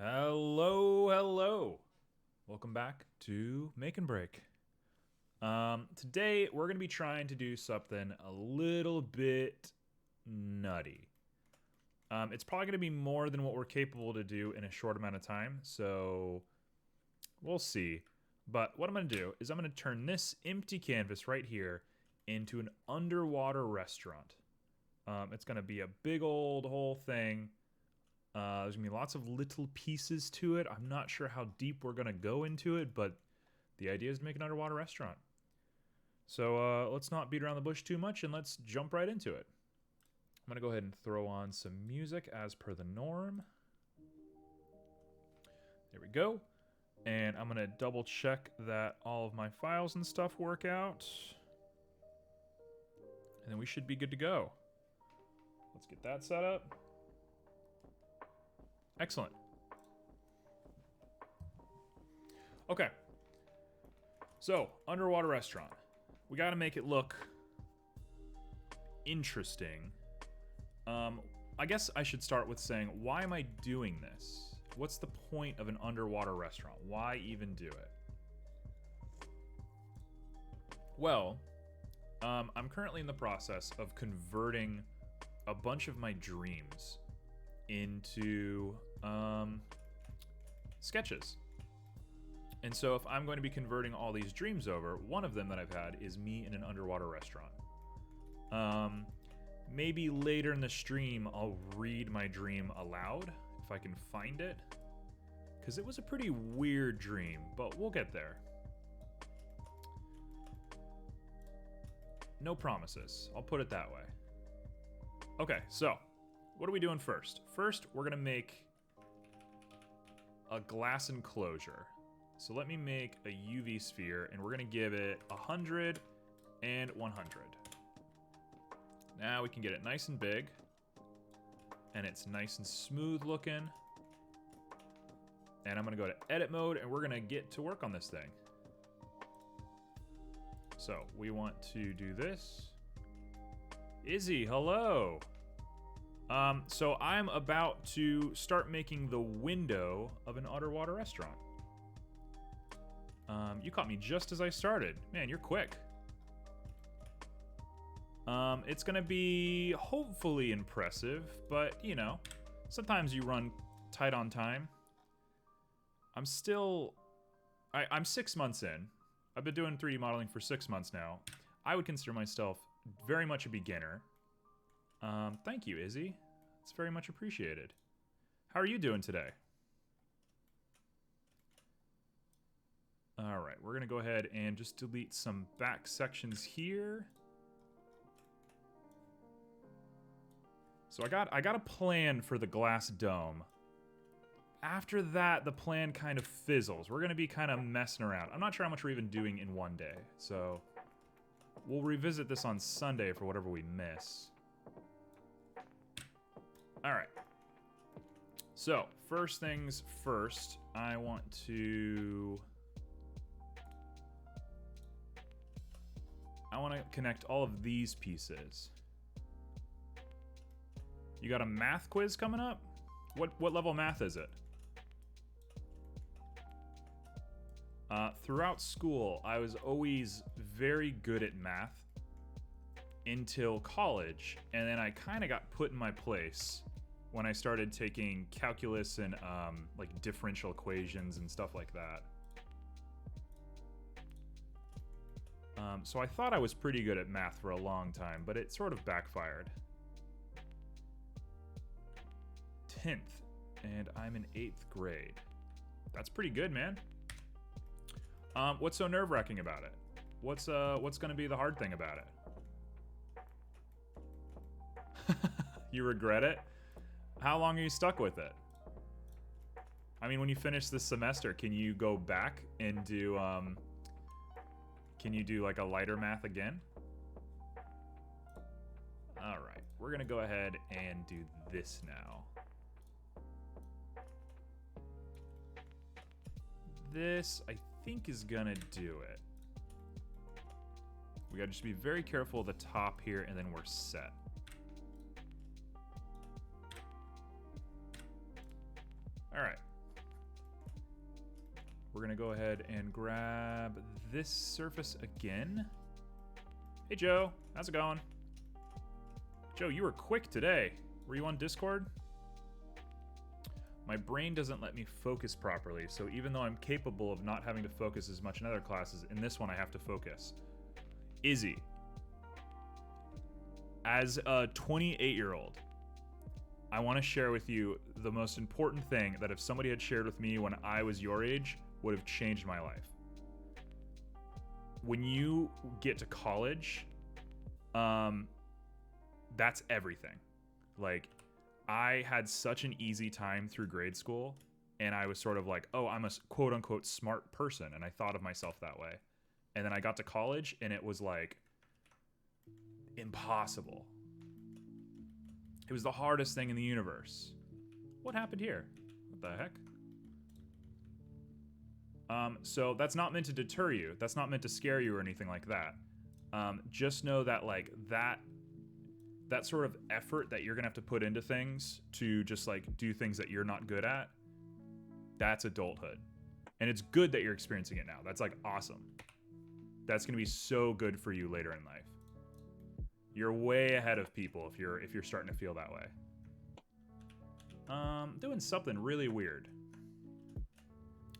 Hello, hello. Welcome back to Make and Break. Today we're going to be trying to do something a little bit nutty. It's probably going to be more than what we're capable to do in a short amount of time, so we'll see. But what I'm going to do is I'm going to turn this empty canvas right here into an underwater restaurant. It's going to be a big old whole thing. There's gonna be lots of little pieces to it. I'm not sure how deep we're gonna go into it, but the idea is to make an underwater restaurant. So let's not beat around the bush too much and let's jump right into it. I'm gonna go ahead and throw on some music as per the norm. There we go. And I'm gonna double check that all of my files and stuff work out. And then we should be good to go. Let's get that set up. Excellent. Okay. So, underwater restaurant. We gotta make it look interesting. I guess I should start with saying, why am I doing this? What's the point of an underwater restaurant? Why even do it? Well, I'm currently in the process of converting a bunch of my dreams into sketches. And so if I'm going to be converting all these dreams over, one of them that I've had is me in an underwater restaurant. Maybe later in the stream I'll read my dream aloud if I can find it, because it was a pretty weird dream, but we'll get there. No promises, I'll put it that way. Okay, so what are we doing first? First, we're gonna make a glass enclosure. So let me make a UV sphere, and we're gonna give it 100 and 100. Now we can get it nice and big, and it's nice and smooth looking. And I'm gonna go to edit mode, and we're gonna get to work on this thing. So we want to do this. Izzy, hello. So I'm about to start making the window of an underwater restaurant. You caught me just as I started. Man, you're quick. It's gonna be hopefully impressive, but you know, sometimes you run tight on time. I'm 6 months in. I've been doing 3D modeling for 6 months now. I would consider myself very much a beginner. Thank you, Izzy. It's very much appreciated. How are you doing today? All right, we're gonna go ahead and just delete some back sections here. So I got a plan for the glass dome. After that, the plan kind of fizzles. We're gonna be kind of messing around. I'm not sure how much we're even doing in one day, so we'll revisit this on Sunday for whatever we miss. Alright. So, first things first, I want to connect all of these pieces. You got a math quiz coming up? What level math is it? Throughout school, I was always very good at math until college, and then I kind of got put in my place when I started taking calculus and like differential equations and stuff like that. So I thought I was pretty good at math for a long time, but it sort of backfired. 10th, and I'm in 8th grade. That's pretty good, man. What's so nerve-wracking about it? What's gonna be the hard thing about it? You regret it? How long are you stuck with it? I mean, when you finish this semester, can you go back and do, can you do like a lighter math again? All right, we're gonna go ahead and do this now. This, I think, is gonna do it. We gotta just be very careful of the top here, and then we're set. All right. We're going to go ahead and grab this surface again. Hey, Joe. How's it going? Joe, you were quick today. Were you on Discord? My brain doesn't let me focus properly, so even though I'm capable of not having to focus as much in other classes, in this one I have to focus. Izzy. As a 28-year-old, I want to share with you the most important thing that if somebody had shared with me when I was your age, would have changed my life. When you get to college, that's everything. Like, I had such an easy time through grade school, and I was sort of like, oh, I'm a quote-unquote smart person, and I thought of myself that way. And then I got to college, and it was like impossible. It was the hardest thing in the universe. What happened here? What the heck? So that's not meant to deter you. That's not meant to scare you or anything like that. Just know that like that sort of effort that you're gonna have to put into things to just like do things that you're not good at, that's adulthood. And it's good that you're experiencing it now. That's like awesome. That's gonna be so good for you later in life. You're way ahead of people if you're starting to feel that way. Doing something really weird.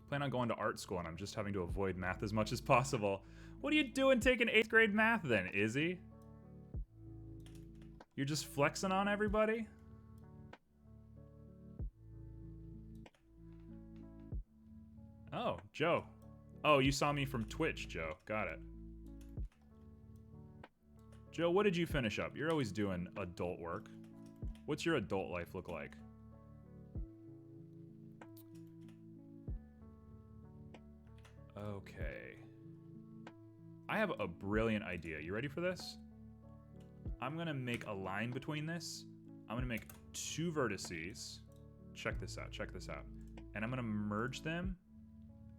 Plan on going to art school, and I'm just having to avoid math as much as possible. What are you doing taking 8th grade math then, Izzy? You're just flexing on everybody? Oh, Joe. Oh, you saw me from Twitch, Joe. Got it. Joe, what did you finish up? You're always doing adult work. What's your adult life look like? Okay. I have a brilliant idea. You ready for this? I'm going to make a line between this. I'm going to make 2 vertices. Check this out. Check this out. And I'm going to merge them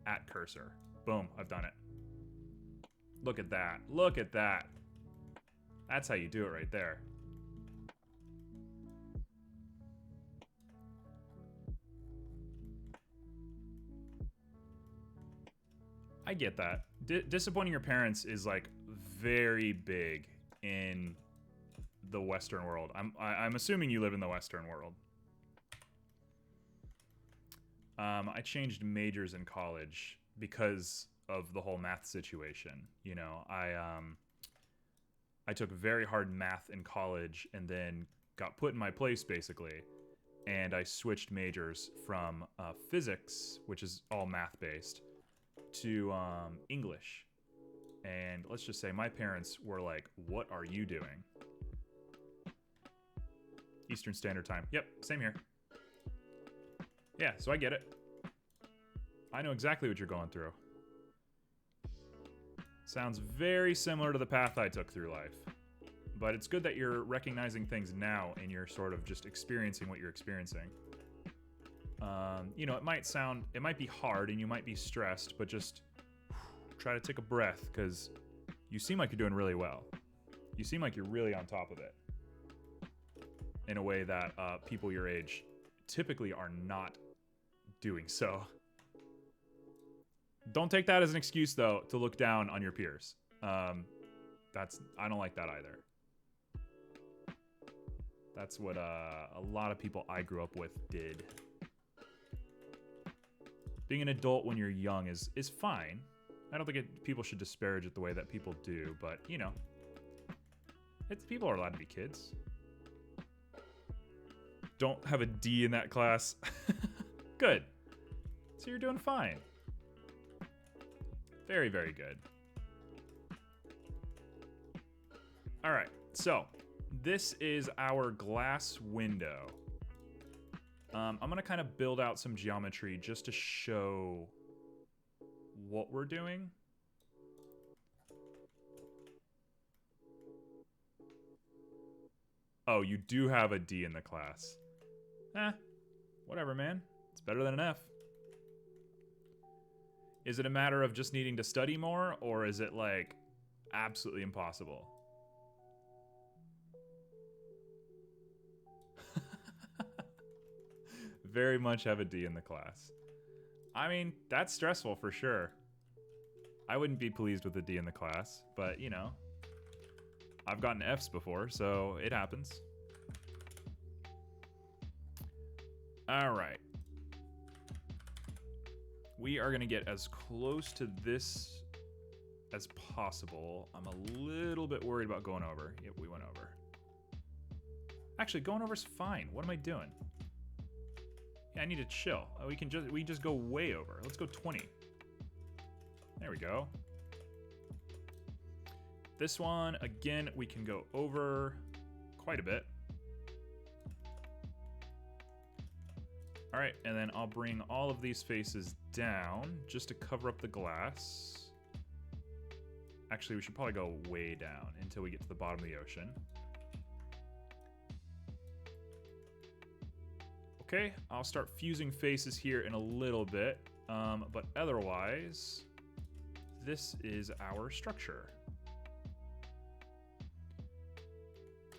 at cursor. Boom. I've done it. Look at that. Look at that. That's how you do it right there. I get that. Disappointing your parents is like very big in the Western world. I'm assuming you live in the Western world. I changed majors in college because of the whole math situation. You know, I took very hard math in college and then got put in my place basically, and I switched majors from physics, which is all math based, to English. And let's just say my parents were like, "What are you doing?" Eastern Standard Time. Yep, same here. Yeah, so I get it. I know exactly what you're going through. Sounds very similar to the path I took through life. But it's good that you're recognizing things now and you're sort of just experiencing what you're experiencing. You know, it might be hard and you might be stressed, but just try to take a breath because you seem like you're doing really well. You seem like you're really on top of it in a way that people your age typically are not doing so. Don't take that as an excuse, though, to look down on your peers. I don't like that either. That's what a lot of people I grew up with did. Being an adult when you're young is fine. I don't think people should disparage it the way that people do, but, you know, people are allowed to be kids. Don't have a D in that class. Good. So you're doing fine. Very, very good. All right, so this is our glass window. I'm gonna kind of build out some geometry just to show what we're doing. Oh, you do have a D in the class. Whatever, man. It's better than an F. Is it a matter of just needing to study more, or is it, like, absolutely impossible? Very much have a D in the class. I mean, that's stressful for sure. I wouldn't be pleased with a D in the class, but you know, I've gotten Fs before, so it happens. All right. We are going to get as close to this as possible. I'm a little bit worried about going over. Yep, we went over. Actually, going over's fine. What am I doing? Yeah, I need to chill. We just go way over. Let's go 20. There we go. This one, again, we can go over quite a bit. All right, and then I'll bring all of these faces down just to cover up the glass. Actually, we should probably go way down until we get to the bottom of the ocean. Okay, I'll start fusing faces here in a little bit, but otherwise, this is our structure.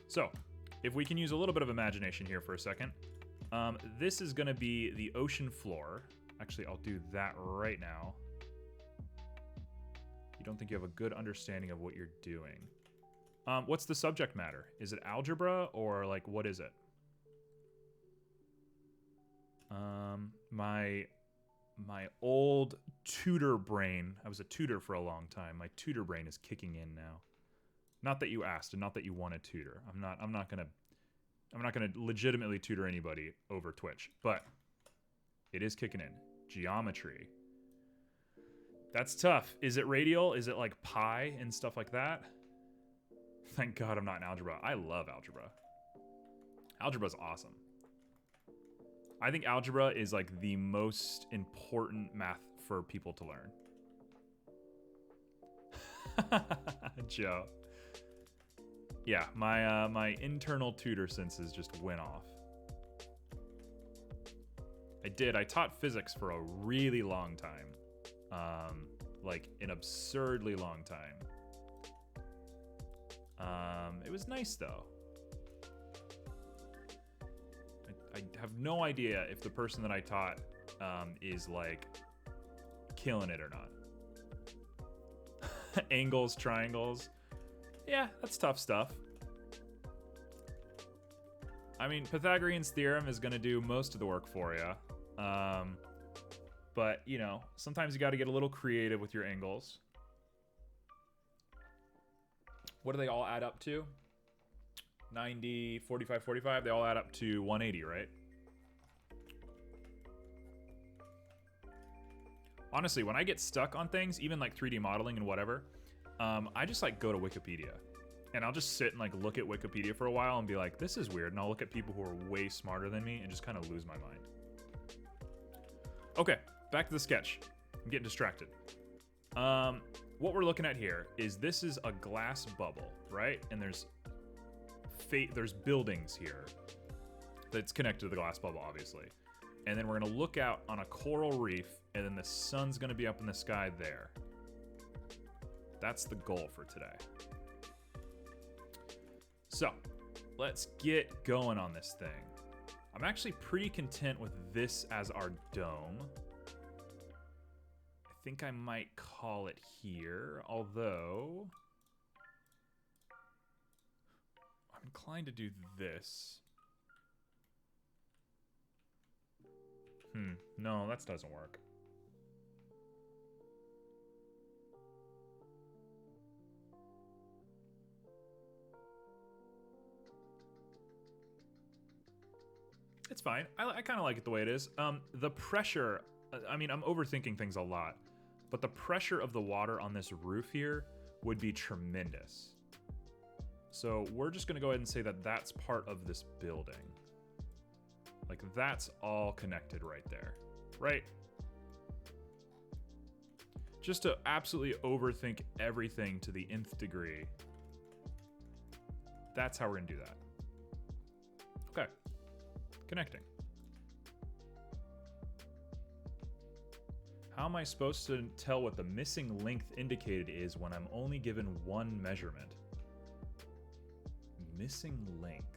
So, if we can use a little bit of imagination here for a second, this is going to be the ocean floor. Actually, I'll do that right now. You don't think you have a good understanding of what you're doing. What's the subject matter? Is it algebra or like what is it? My old tutor brain. I was a tutor for a long time. My tutor brain is kicking in now. Not that you asked, and not that you want a tutor. I'm not gonna legitimately tutor anybody over Twitch, but it is kicking in. Geometry. That's tough. Is it radial? Is it like pi and stuff like that? Thank God I'm not in algebra. I love algebra. Algebra's awesome. I think algebra is like the most important math for people to learn. Joe. Yeah, my internal tutor senses just went off. I taught physics for a really long time. Like an absurdly long time. It was nice though. I have no idea if the person that I taught is like killing it or not. Angles, triangles. Yeah, that's tough stuff. I mean, Pythagorean's theorem is going to do most of the work for you. But, you know, sometimes you got to get a little creative with your angles. What do they all add up to? 90, 45, 45. They all add up to 180, right? Honestly, when I get stuck on things, even like 3D modeling and whatever, I just like go to Wikipedia. And I'll just sit and like look at Wikipedia for a while and be like, this is weird. And I'll look at people who are way smarter than me and just kind of lose my mind. Okay, back to the sketch. I'm getting distracted. What we're looking at here is this is a glass bubble, right? And there's buildings here that's connected to the glass bubble, obviously. And then we're gonna look out on a coral reef, and then the sun's gonna be up in the sky there. That's the goal for today. So, let's get going on this thing. I'm actually pretty content with this as our dome. I think I might call it here, although I'm inclined to do this. No, that doesn't work. It's fine. I kind of like it the way it is. The pressure, I mean, I'm overthinking things a lot, but the pressure of the water on this roof here would be tremendous. So we're just gonna go ahead and say that that's part of this building. Like that's all connected right there, right? Just to absolutely overthink everything to the nth degree. That's how we're gonna do that. Okay. Connecting. How am I supposed to tell what the missing length indicated is when I'm only given one measurement? Missing length.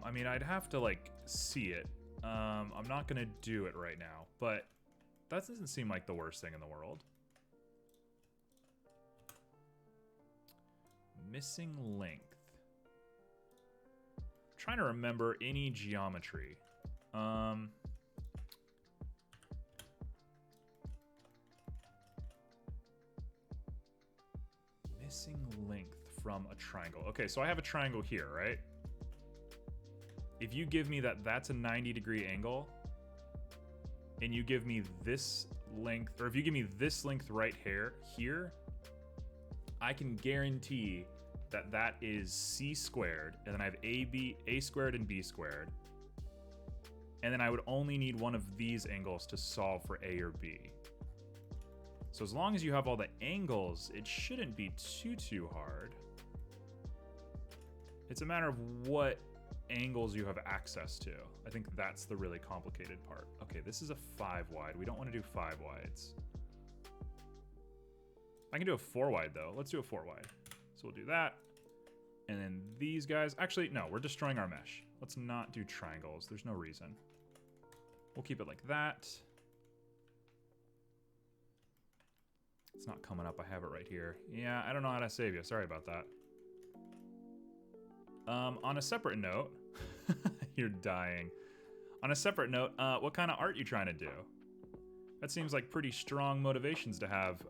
I mean, I'd have to like see it. I'm not gonna do it right now, but that doesn't seem like the worst thing in the world. Missing length. I'm trying to remember any geometry. Missing length from a triangle. Okay, so I have a triangle here, right? If you give me that's a 90-degree angle, and you give me this length, or if you give me this length right here, I can guarantee that is c squared, and then I have a squared and b squared. And then I would only need one of these angles to solve for a or b. So as long as you have all the angles, it shouldn't be too hard. It's a matter of what angles you have access to. I think that's the really complicated part. Okay, this is a 5 wide. We don't want to do 5 wides. I can do a 4 wide though. Let's do a 4 wide. So we'll do that. And then these guys, actually, no, we're destroying our mesh. Let's not do triangles. There's no reason. We'll keep it like that. It's not coming up. I have it right here. Yeah, I don't know how to save you. Sorry about that. On a separate note, you're dying. On a separate note, what kind of art you trying to do? That seems like pretty strong motivations to have,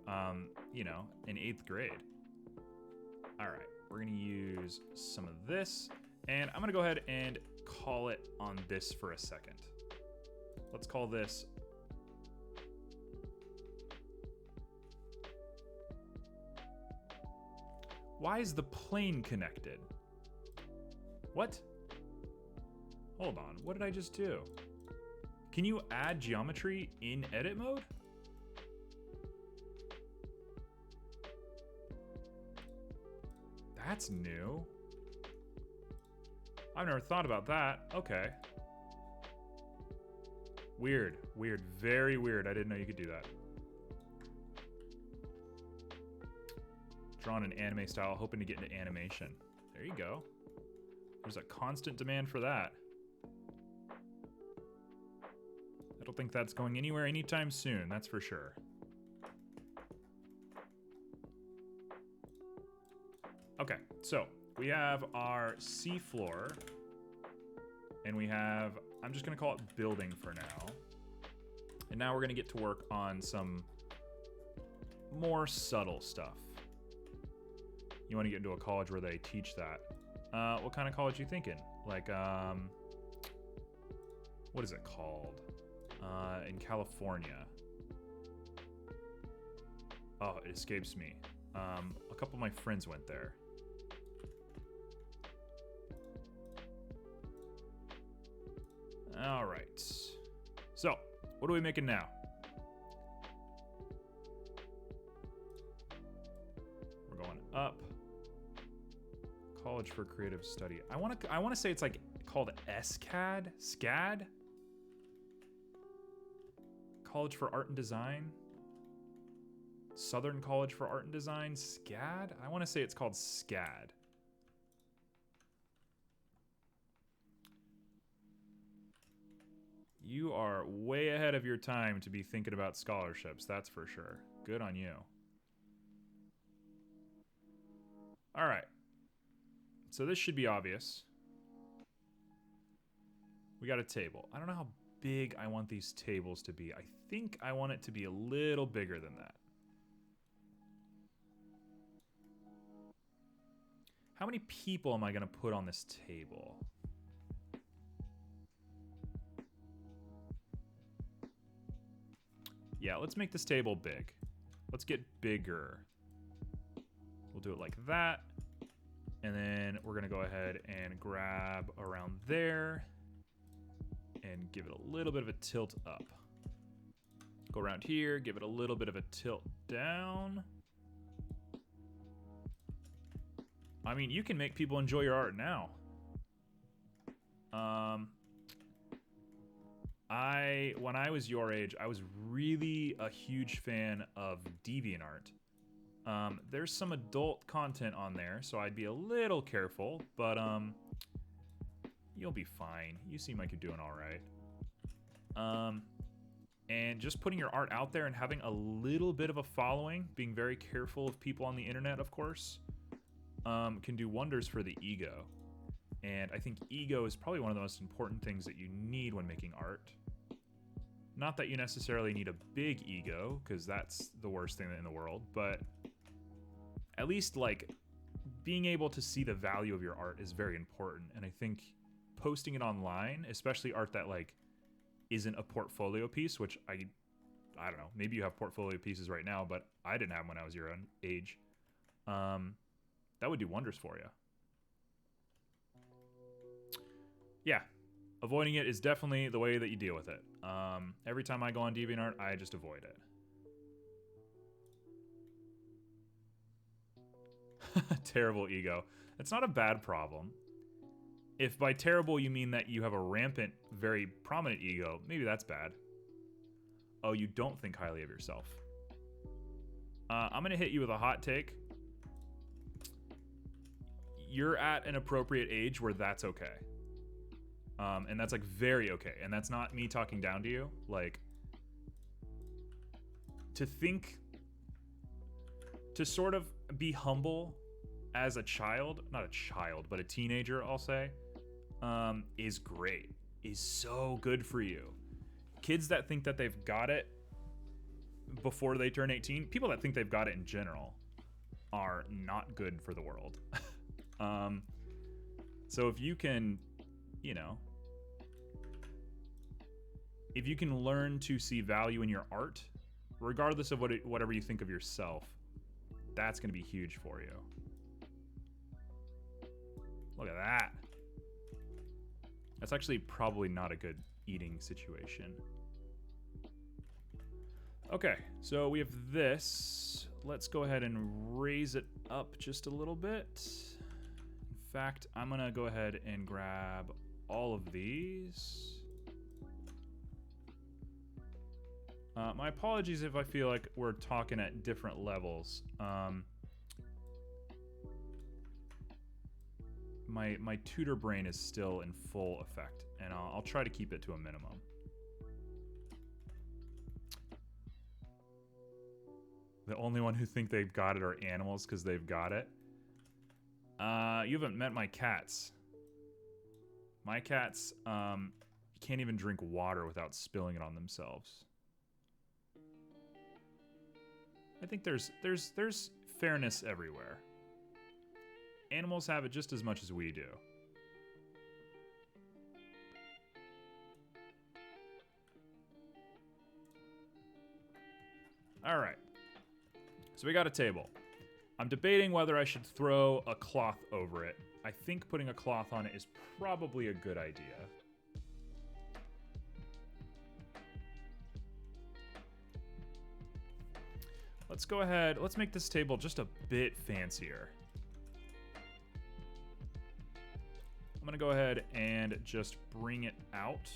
you know, in 8th grade. All right, we're gonna use some of this, and I'm gonna go ahead and call it on this for a second. Let's call this why is the plane connected? What? Hold on, what did I just do? Can you add geometry in edit mode? That's new. I've never thought about that. Okay. Weird, weird, very weird. I didn't know you could do that. Drawn in anime style, hoping to get into animation. There you go. There's a constant demand for that. I don't think that's going anywhere anytime soon, that's for sure. Okay, so we have our seafloor, and we have, I'm just gonna call it building for now. And now we're gonna get to work on some more subtle stuff. You wanna get into a college where they teach that. What kind of college are you thinking? Like, what is it called? In California. Oh, it escapes me. A couple of my friends went there. All right. So, what are we making now? We're going up. College for Creative Study. I want to say it's like called SCAD? SCAD? College for Art and Design? Southern College for Art and Design? SCAD? I want to say it's called SCAD. You are way ahead of your time to be thinking about scholarships, that's for sure. Good on you. All right. So this should be obvious. We got a table. I don't know how big I want these tables to be. I think I want it to be a little bigger than that. How many people am I going to put on this table? Yeah, let's make this table big. Let's get bigger. We'll do it like that. And then we're gonna go ahead and grab around there and give it a little bit of a tilt up. Go around here, give it a little bit of a tilt down. I mean, you can make people enjoy your art now. When I was your age, I was really a huge fan of DeviantArt. There's some adult content on there, so I'd be a little careful, but you'll be fine. You seem like you're doing all right. And just putting your art out there and having a little bit of a following, being very careful of people on the internet, of course, can do wonders for the ego. And I think ego is probably one of the most important things that you need when making art. Not that you necessarily need a big ego, because that's the worst thing in the world, but at least like being able to see the value of your art is very important. And I think posting it online, especially art that like isn't a portfolio piece, which I don't know, maybe you have portfolio pieces right now, but I didn't have when I was your own age. That would do wonders for you. Yeah, avoiding it is definitely the way that you deal with it. Every time I go on DeviantArt, I just avoid it. Terrible ego. It's not a bad problem. If by terrible you mean that you have a rampant, very prominent ego, maybe that's bad. Oh, you don't think highly of yourself. I'm gonna hit you with a hot take. You're at an appropriate age where that's okay. And that's like very okay. And that's not me talking down to you. Like, to think, to sort of be humble as a child, not a child, but a teenager, I'll say, is great, is so good for you. Kids that think that they've got it before they turn 18, people that think they've got it in general, are not good for the world. So if you can, you know, if you can learn to see value in your art, regardless of whatever you think of yourself, that's going to be huge for you. Look at that. That's actually probably not a good eating situation. Okay, so we have this. Let's go ahead and raise it up just a little bit. In fact, I'm gonna go ahead and grab all of these. My apologies if I feel like we're talking at different levels. My tutor brain is still in full effect, and I'll try to keep it to a minimum. The only one who think they've got it are animals because they've got it. You haven't met my cats. My cats can't even drink water without spilling it on themselves. I think there's fairness everywhere. Animals have it just as much as we do. All right. So we got a table. I'm debating whether I should throw a cloth over it. I think putting a cloth on it is probably a good idea. Let's go ahead. Let's make this table just a bit fancier. I'm going to go ahead and just bring it out.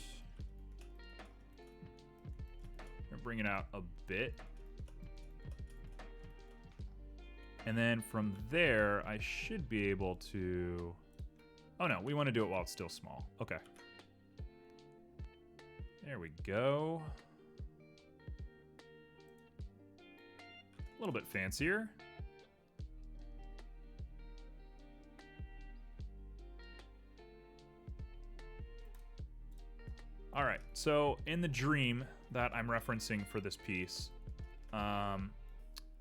I'm going to bring it out a bit. And then from there, I should be able to... Oh no, we want to do it while it's still small. Okay. There we go. A little bit fancier. All right, so in the dream that I'm referencing for this piece,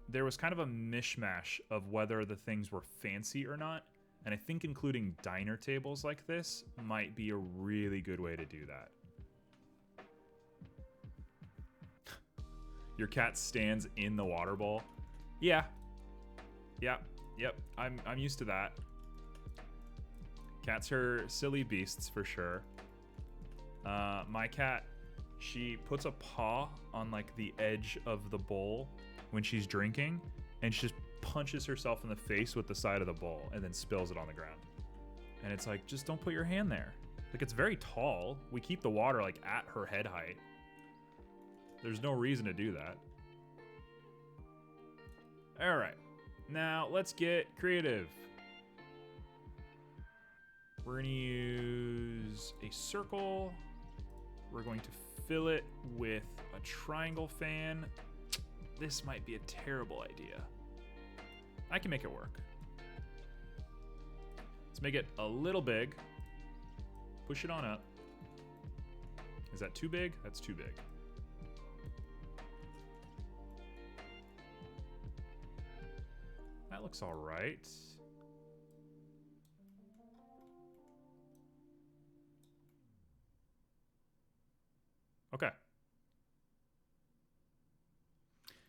there was kind of a mishmash of whether the things were fancy or not. And I think including diner tables like this might be a really good way to do that. Your cat stands in the water bowl. Yeah. Yep. I'm used to that. Cats are silly beasts for sure. My cat, she puts a paw on like the edge of the bowl when she's drinking, and she just punches herself in the face with the side of the bowl and then spills it on the ground. And it's like, just don't put your hand there. Like, it's very tall. We keep the water like at her head height. There's no reason to do that. All right, now let's get creative. We're gonna use a circle. We're going to fill it with a triangle fan. This might be a terrible idea. I can make it work. Let's make it a little big. Push it on up. Is that too big? That's too big. That looks all right. Okay.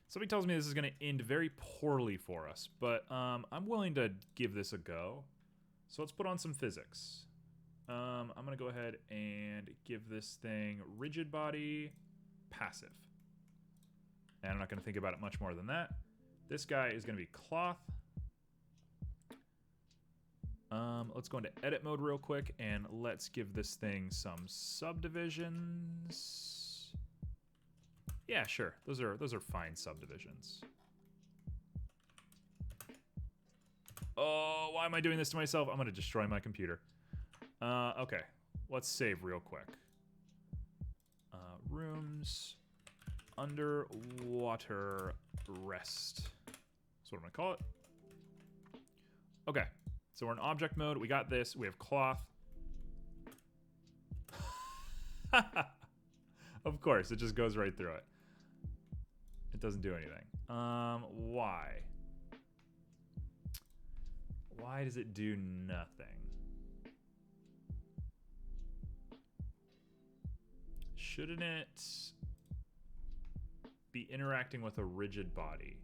Somebody tells me this is going to end very poorly for us, but I'm willing to give this a go. So let's put on some physics. I'm going to go ahead and give this thing rigid body, passive. And I'm not going to think about it much more than that. This guy is going to be cloth. Let's go into edit mode real quick, and let's give this thing some subdivisions. Yeah, sure. Those are fine subdivisions. Oh, why am I doing this to myself? I'm going to destroy my computer. Okay. Let's save real quick. Rooms. Underwater rest. That's what I'm going to call it. Okay. So we're in object mode. We got this. We have cloth. Of course, it just goes right through it. It doesn't do anything. Why? Why does it do nothing? Shouldn't it be interacting with a rigid body?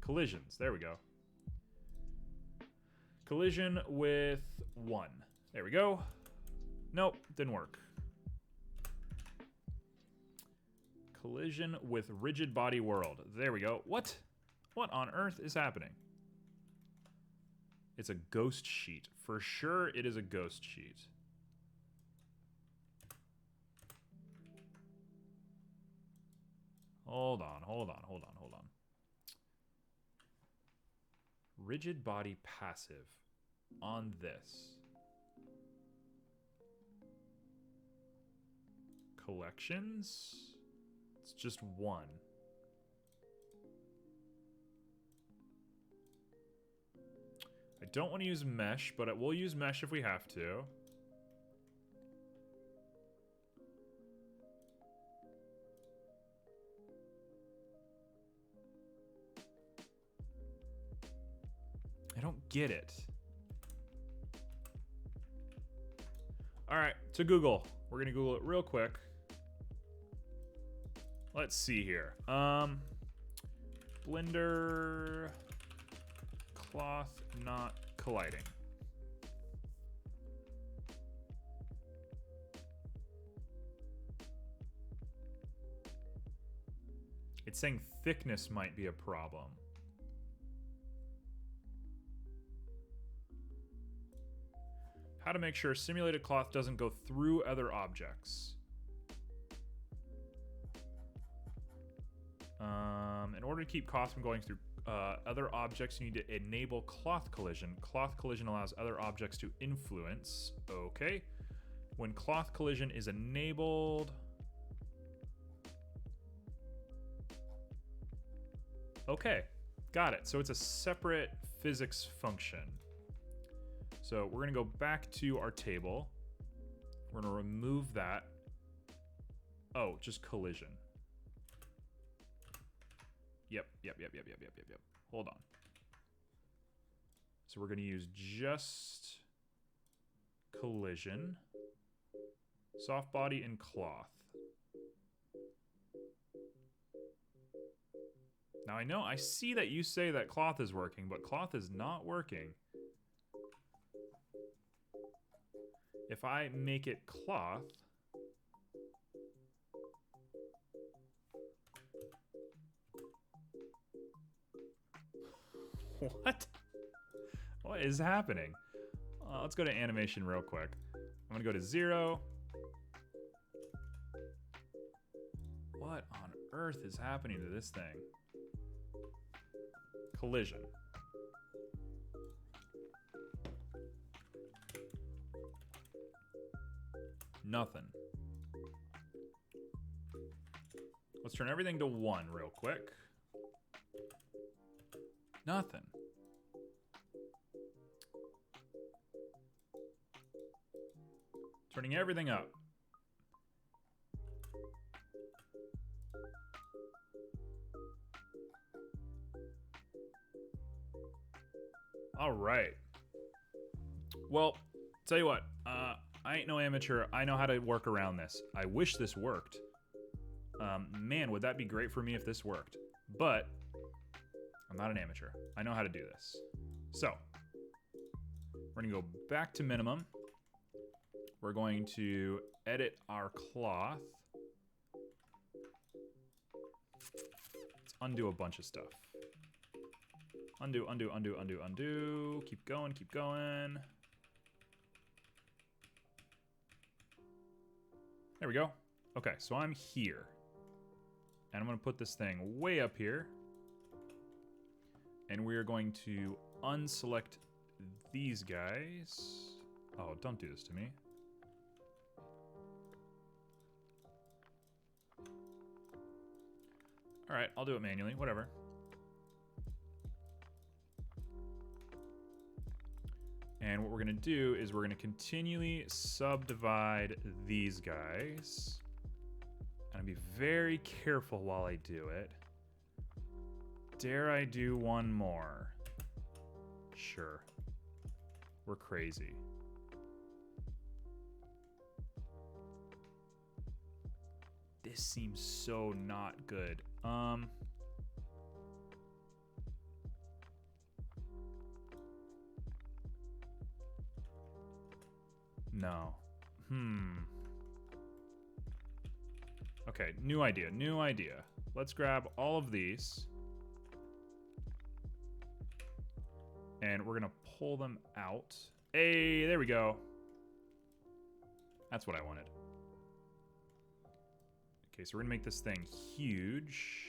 Collisions. There we go. Collision with 1. There we go. Nope, didn't work. Collision with rigid body world. There we go. What? What on earth is happening? It's a ghost sheet. For sure it is a ghost sheet. Hold on. Rigid body passive on this. Collections? It's just 1. I don't want to use mesh, but we'll use mesh if we have to. I don't get it. All right, to Google. We're gonna Google it real quick. Let's see here. Blender cloth not colliding. It's saying thickness might be a problem. How to make sure simulated cloth doesn't go through other objects. In order to keep cloth from going through other objects, you need to enable cloth collision. Cloth collision allows other objects to influence. Okay. When cloth collision is enabled... Okay, got it. So it's a separate physics function. So we're going to go back to our table. We're going to remove that. Oh, just collision. Yep. Hold on. So we're going to use just collision, soft body, and cloth. Now I see that you say that cloth is working, but cloth is not working. If I make it cloth, what? What is happening? Let's go to animation real quick. I'm gonna go to 0. What on earth is happening to this thing? Collision. Nothing. Let's turn everything to 1 real quick. Nothing. Turning everything up. All right. Well, tell you what, I ain't no amateur. I know how to work around this. I wish this worked. Man, would that be great for me if this worked. But I'm not an amateur. I know how to do this. So, we're gonna go back to minimum. We're going to edit our cloth. Let's undo a bunch of stuff. Undo, undo, undo, undo, undo. Keep going, keep going. There we go. Okay, so I'm here. And I'm going to put this thing way up here. And we're going to unselect these guys. Oh, don't do this to me. All right, I'll do it manually, whatever. And what we're gonna do is we're gonna continually subdivide these guys. And I'll be very careful while I do it. Dare I do one more? Sure. We're crazy. This seems so not good. No. Okay, new idea, new idea. Let's grab all of these. And we're gonna pull them out. Hey, there we go. That's what I wanted. Okay, so we're gonna make this thing huge.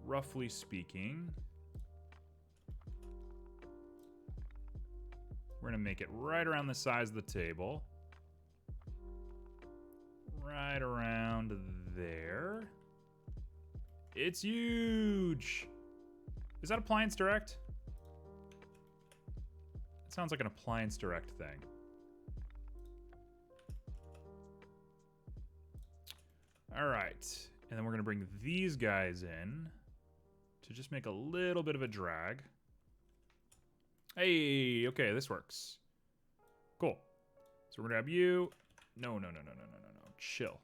Roughly speaking. We're gonna make it right around the size of the table. Right around there. It's huge! Is that Appliance Direct? It sounds like an Appliance Direct thing. All right, and then we're gonna bring these guys in to just make a little bit of a drag. Hey, okay, this works. Cool. So we're gonna grab you. No. Chill.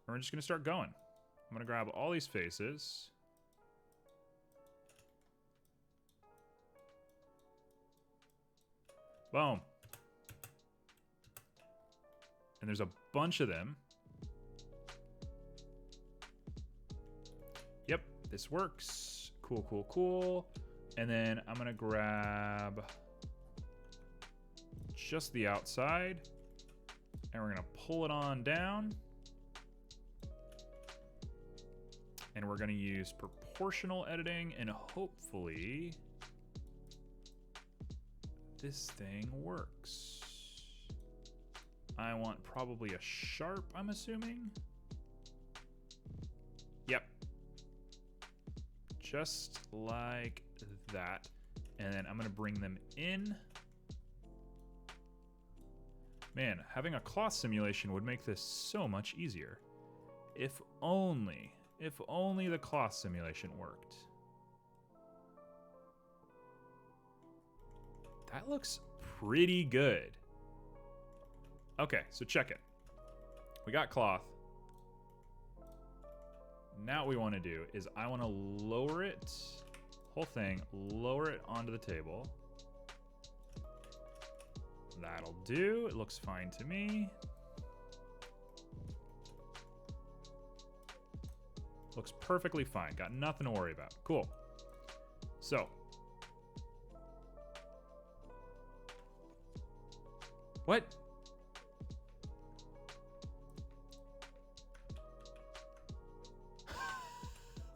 We're just gonna start going. I'm gonna grab all these faces. Boom. And there's a bunch of them. Yep, this works. Cool, cool, cool. And then I'm gonna grab just the outside. And we're gonna pull it on down. And we're gonna use proportional editing, and hopefully this thing works. I want probably a sharp, I'm assuming. Yep. Just like that. And then I'm gonna bring them in. Man, having a cloth simulation would make this so much easier. If only the cloth simulation worked. That looks pretty good. Okay, so check it. We got cloth. Now what we want to do is I want to lower it, whole thing, lower it onto the table. That'll do. It looks fine to me. Looks perfectly fine. Got nothing to worry about. Cool. So. What?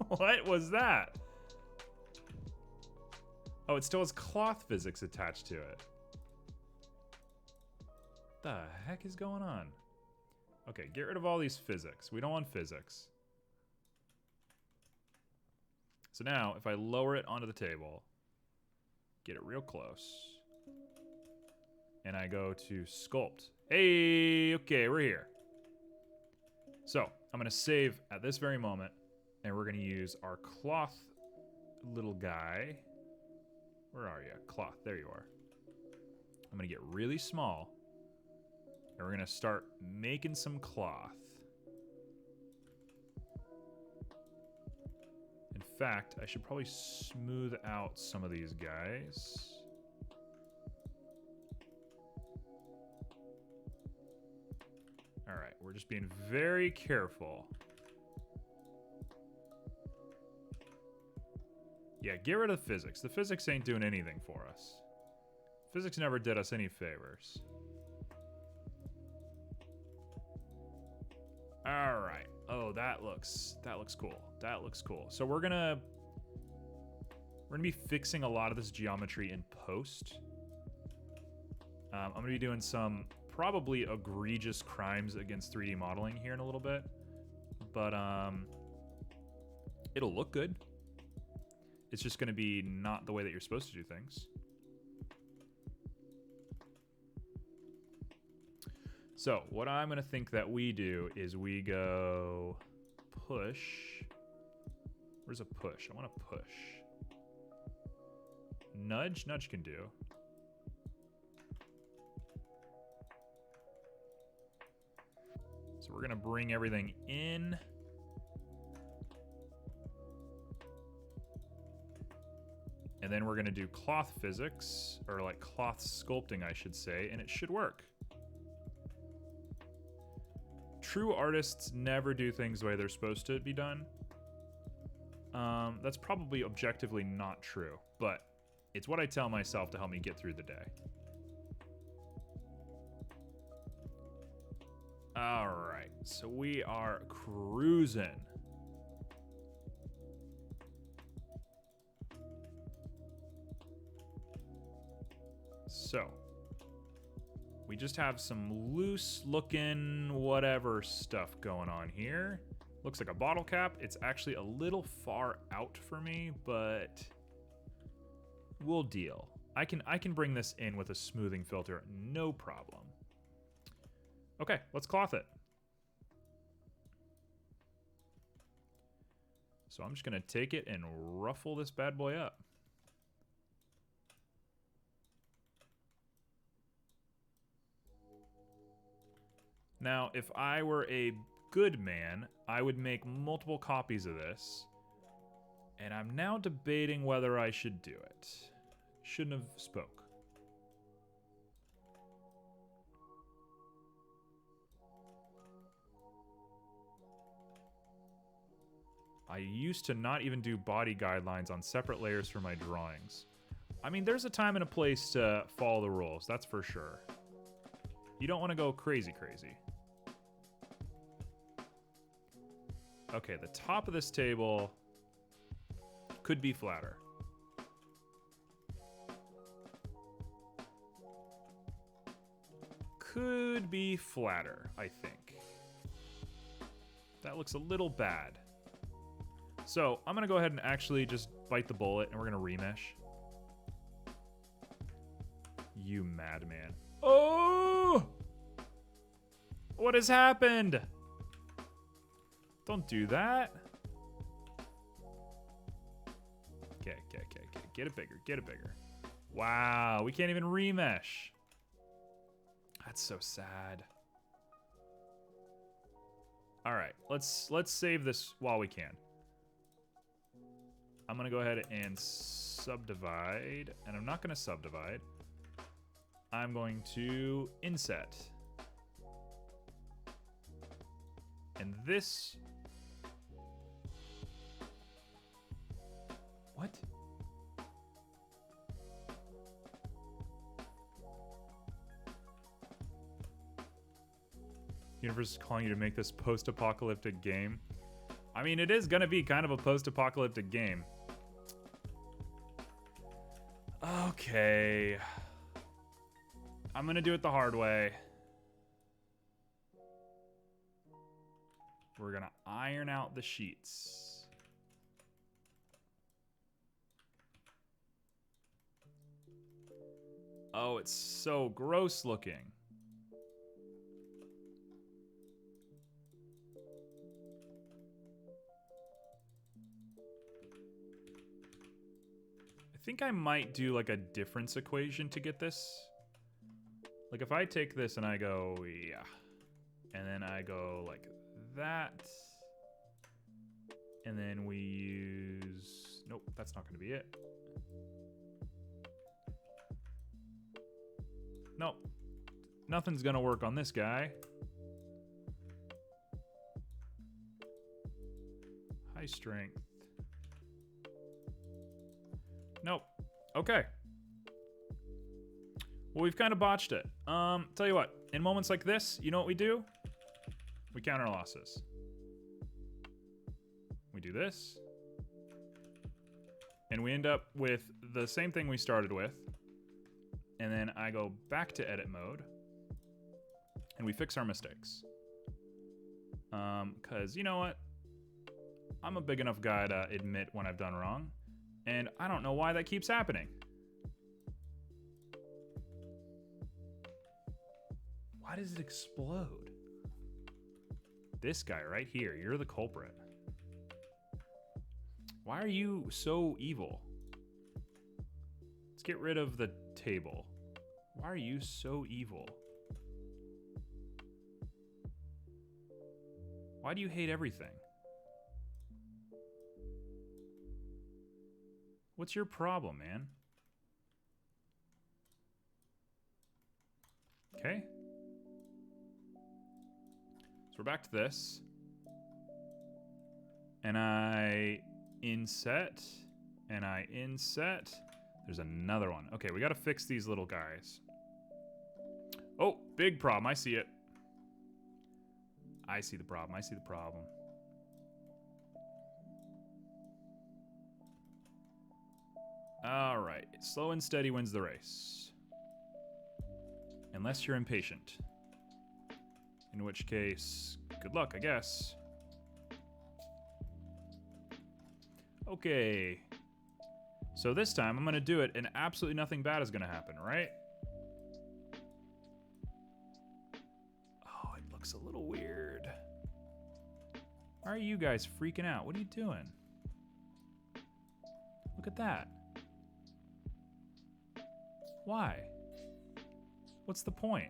What was that? Oh, it still has cloth physics attached to it. The heck is going on? Okay, get rid of all these physics. We don't want physics. So now, if I lower it onto the table, get it real close, and I go to sculpt. Hey, okay, we're here. So, I'm going to save at this very moment, and we're going to use our cloth little guy. Where are you? Cloth, there you are. I'm going to get really small, and we're going to start making some cloth. In fact, I should probably smooth out some of these guys. All right, we're just being very careful. Yeah, get rid of physics. The physics ain't doing anything for us. Physics never did us any favors. All right. Oh, that looks cool. That looks cool. So we're gonna be fixing a lot of this geometry in post. I'm gonna be doing some probably egregious crimes against 3D modeling here in a little bit, but it'll look good. It's just gonna be not the way that you're supposed to do things. So what I'm gonna think that we do is we go push. Where's a push? I want to push. Nudge? Nudge can do. So we're gonna bring everything in. And then we're gonna do cloth physics, or like cloth sculpting, I should say, and it should work. True artists never do things the way they're supposed to be done. That's probably objectively not true, but it's what I tell myself to help me get through the day. All right, so we are cruising. So, we just have some loose looking whatever stuff going on here. Looks like a bottle cap. It's actually a little far out for me, but we'll deal. I can bring this in with a smoothing filter, no problem. Okay, let's cloth it. So I'm just gonna take it and ruffle this bad boy up. Now, if I were a good man, I would make multiple copies of this. And I'm now debating whether I should do it. Shouldn't have spoke. I used to not even do body guidelines on separate layers for my drawings. I mean, there's a time and a place to follow the rules, that's for sure. You don't want to go crazy. Okay, the top of this table could be flatter. Could be flatter, I think. That looks a little bad. So I'm gonna go ahead and actually just bite the bullet and we're gonna remesh. You madman. Oh! What has happened? Don't do that. Okay. Get it bigger. Wow, we can't even remesh. That's so sad. All right, let's save this while we can. I'm gonna go ahead and subdivide, and I'm not gonna subdivide. I'm going to inset. And this... What? Universe is calling you to make this post-apocalyptic game. I mean, it is gonna be kind of a post-apocalyptic game. Okay. I'm gonna do it the hard way. We're gonna iron out the sheets. Oh, it's so gross looking. I think I might do like a difference equation to get this. Like if I take this and I go, yeah, and then I go like that, and then we use, nope, that's not gonna be it. Nope, nothing's gonna work on this guy. High strength. Nope. Okay. Well, we've kind of botched it. Tell you what, in moments like this, you know what we do? We count our losses. We do this. And we end up with the same thing we started with. And then I go back to edit mode. And we fix our mistakes. Because you know what? I'm a big enough guy to admit when I've done wrong. And I don't know why that keeps happening. Why does it explode? This guy right here, you're the culprit. Why are you so evil? Let's get rid of the table. Why are you so evil? Why do you hate everything? What's your problem, man? Okay. So we're back to this. And I inset. And I inset. There's another one. Okay, we gotta fix these little guys. Oh, big problem. I see it. I see the problem. I see the problem. All right. Slow and steady wins the race. Unless you're impatient. In which case, good luck, I guess. Okay. So this time, I'm going to do it, and absolutely nothing bad is going to happen, right? Oh, it looks a little weird. Why are you guys freaking out? What are you doing? Look at that. Why? What's the point?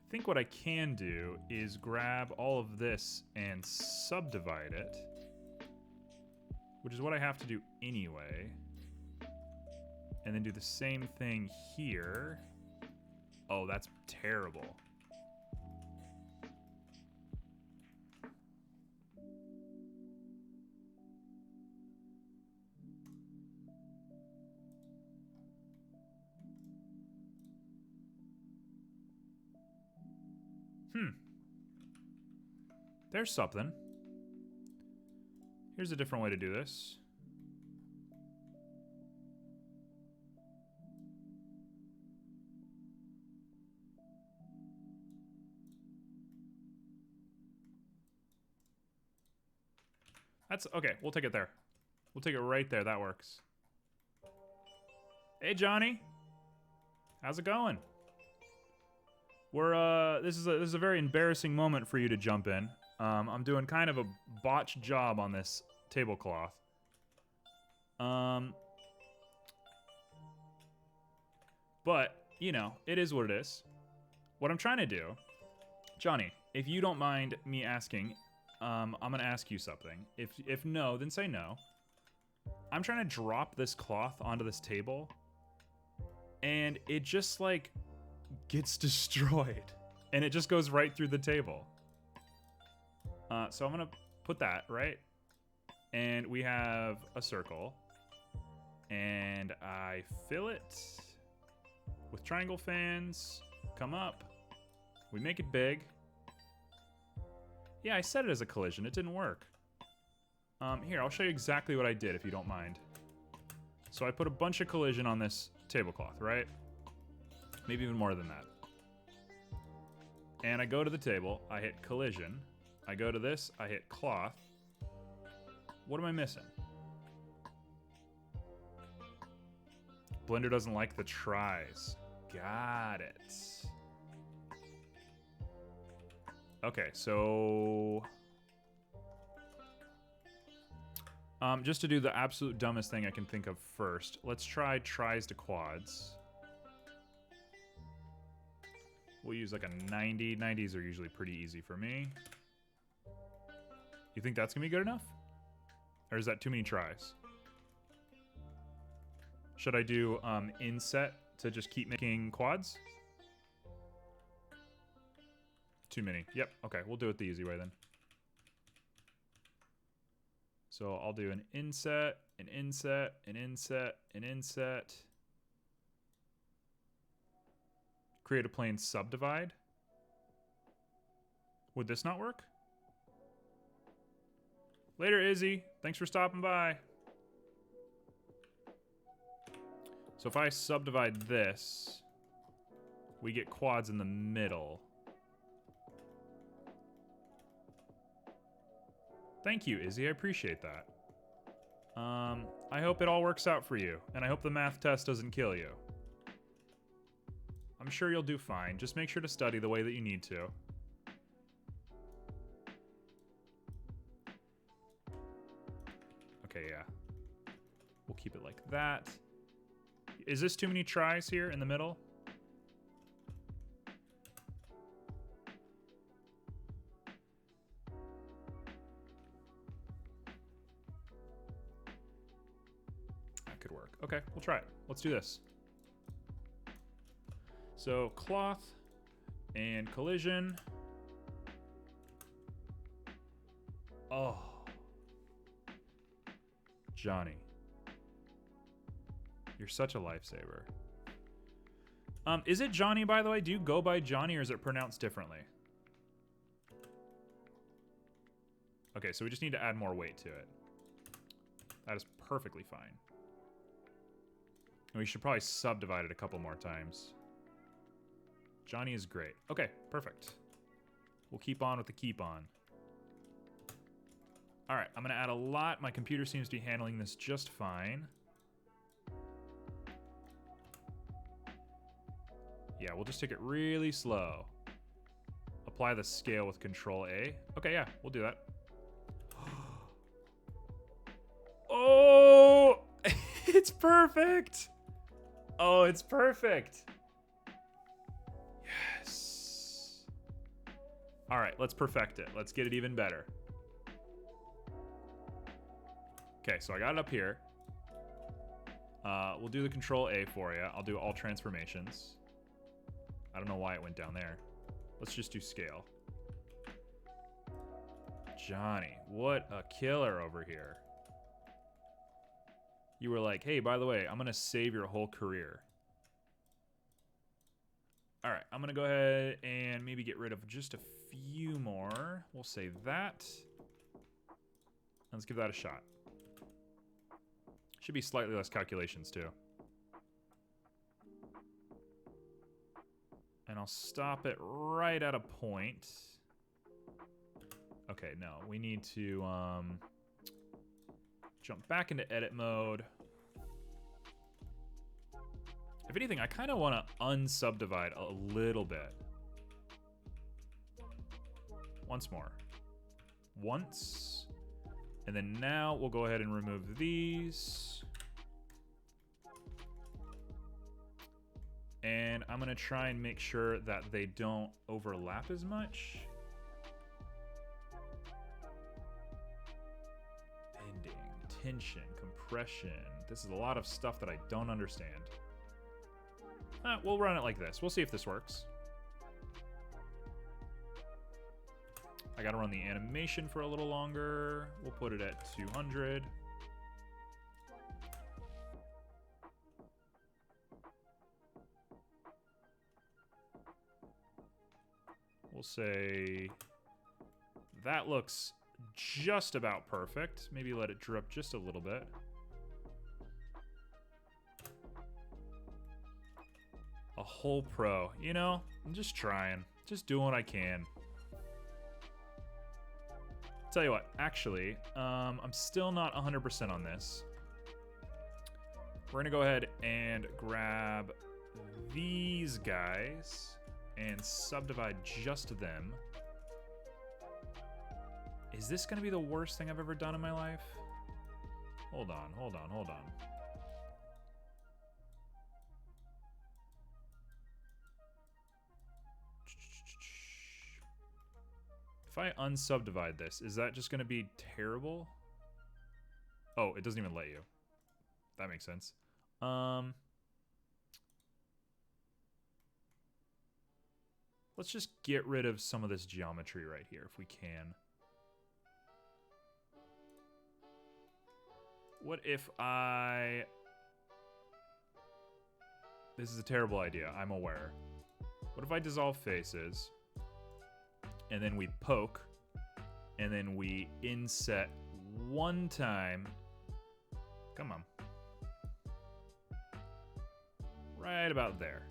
I think what I can do is grab all of this and subdivide it, which is what I have to do anyway. And then do the same thing here. Oh, that's terrible. There's something. Here's a different way to do this. That's okay. We'll take it there. We'll take it right there. That works. Hey, Johnny. How's it going? We're this is a very embarrassing moment for you to jump in. I'm doing kind of a botched job on this tablecloth. But, you know, it is what it is. What I'm trying to do, Johnny, if you don't mind me asking, I'm gonna ask you something. If no, then say no. I'm trying to drop this cloth onto this table, and it just like gets destroyed, and it just goes right through the table. So I'm gonna put that right, and we have a circle, and I fill it with triangle fans. Come up, we make it big. Yeah, I set it as a collision. It didn't work. Here, I'll show you exactly what I did if you don't mind. So I put a bunch of collision on this tablecloth, right? Maybe even more than that. And I go to the table, I hit collision. I go to this, I hit cloth. What am I missing? Blender doesn't like the tries. Got it. Okay, so... just to do the absolute dumbest thing I can think of first, let's try tries to quads. We'll use like a 90. 90s are usually pretty easy for me. You think that's gonna be good enough? Or is that too many tries? Should I do inset to just keep making quads? Too many. Yep, okay, we'll do it the easy way then. So I'll do an inset, an inset, an inset, an inset. Create a plane subdivide. Would this not work? Later, Izzy. Thanks for stopping by. So if I subdivide this, we get quads in the middle. Thank you, Izzy. I appreciate that. I hope it all works out for you, and I hope the math test doesn't kill you. I'm sure you'll do fine. Just make sure to study the way that you need to. Okay, yeah. We'll keep it like that. Is this too many tries here in the middle? That could work. Okay, we'll try it. Let's do this. So cloth and collision. Oh. Johnny. You're such a lifesaver. Is it Johnny, by the way? Do you go by Johnny or is it pronounced differently? Okay, so we just need to add more weight to it. That is perfectly fine. And we should probably subdivide it a couple more times. Johnny is great. Okay, perfect. We'll keep on with the keep on. All right, I'm gonna add a lot. My computer seems to be handling this just fine. Yeah, we'll just take it really slow. Apply the scale with Control A. Okay, yeah, we'll do that. Oh, it's perfect. Oh, it's perfect. Yes. All right, let's perfect it. Let's get it even better. Okay, so I got it up here. We'll do the Control A for you. I'll do all transformations. I don't know why it went down there. Let's just do scale. Johnny, what a killer over here. You were like, hey, by the way, I'm going to save your whole career. All right, I'm going to go ahead and maybe get rid of just a few more. We'll save that. Let's give that a shot. Should be slightly less calculations, too. And I'll stop it right at a point. Okay, no, we need to jump back into edit mode. If anything, I kind of want to unsubdivide a little bit. Once more. Once. And then now we'll go ahead and remove these. And I'm going to try and make sure that they don't overlap as much. Bending, tension, compression. This is a lot of stuff that I don't understand. We'll run it like this. We'll see if this works. I got to run the animation for a little longer. We'll put it at 200. We'll say that looks just about perfect. Maybe let it drip just a little bit. A whole pro. You know, I'm just trying. Just doing what I can. Tell you what, actually, I'm still not 100% on this. We're gonna go ahead and grab these guys and subdivide just them. Is this gonna be the worst thing I've ever done in my life? Hold on, hold on, hold on. If I unsubdivide this, is that just gonna be terrible? Oh, it doesn't even let you. That makes sense. Let's just get rid of some of this geometry right here if we can. What if I... This is a terrible idea, I'm aware. What if I dissolve faces, and then we poke, and then we inset one time. Come on. Right about there.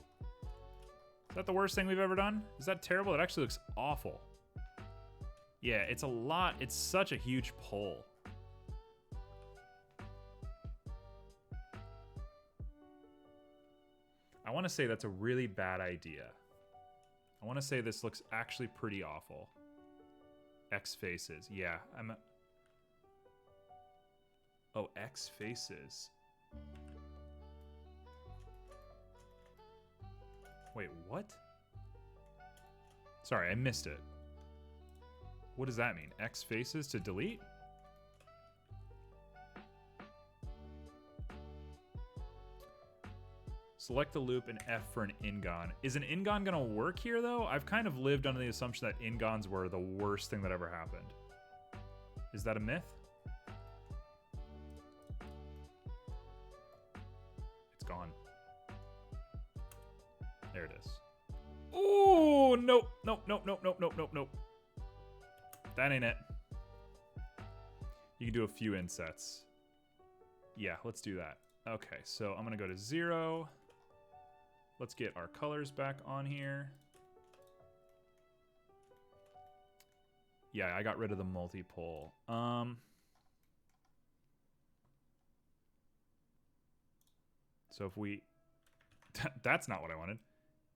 Is that the worst thing we've ever done? Is that terrible? It actually looks awful. Yeah, it's a lot. It's such a huge pull. I want to say that's a really bad idea. I want to say this looks actually pretty awful. X faces. Yeah, I'm... Oh, X faces. Wait, what? Sorry, I missed it. What does that mean? X faces to delete? Select the loop and F for an ingon. Is an ingon gonna work here though? I've kind of lived under the assumption that ingons were the worst thing that ever happened. Is that a myth? It's gone. There it is. Oh, nope, nope, nope, nope, nope, nope, nope, nope. That ain't it. You can do a few insets. Yeah, let's do that. Okay, so I'm gonna go to 0. Let's get our colors back on here. Yeah, I got rid of the multi-pole. So if we... That's not what I wanted.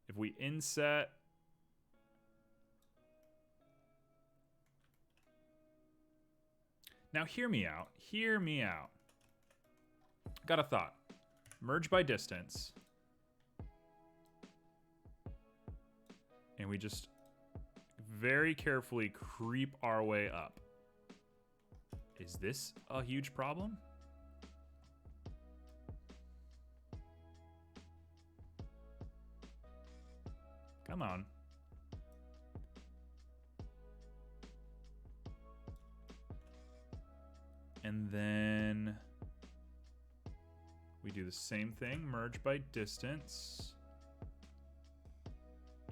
If we inset... Now hear me out. Hear me out. Got a thought. Merge by distance. And we just very carefully creep our way up. Is this a huge problem? Come on. And then we do the same thing, merge by distance.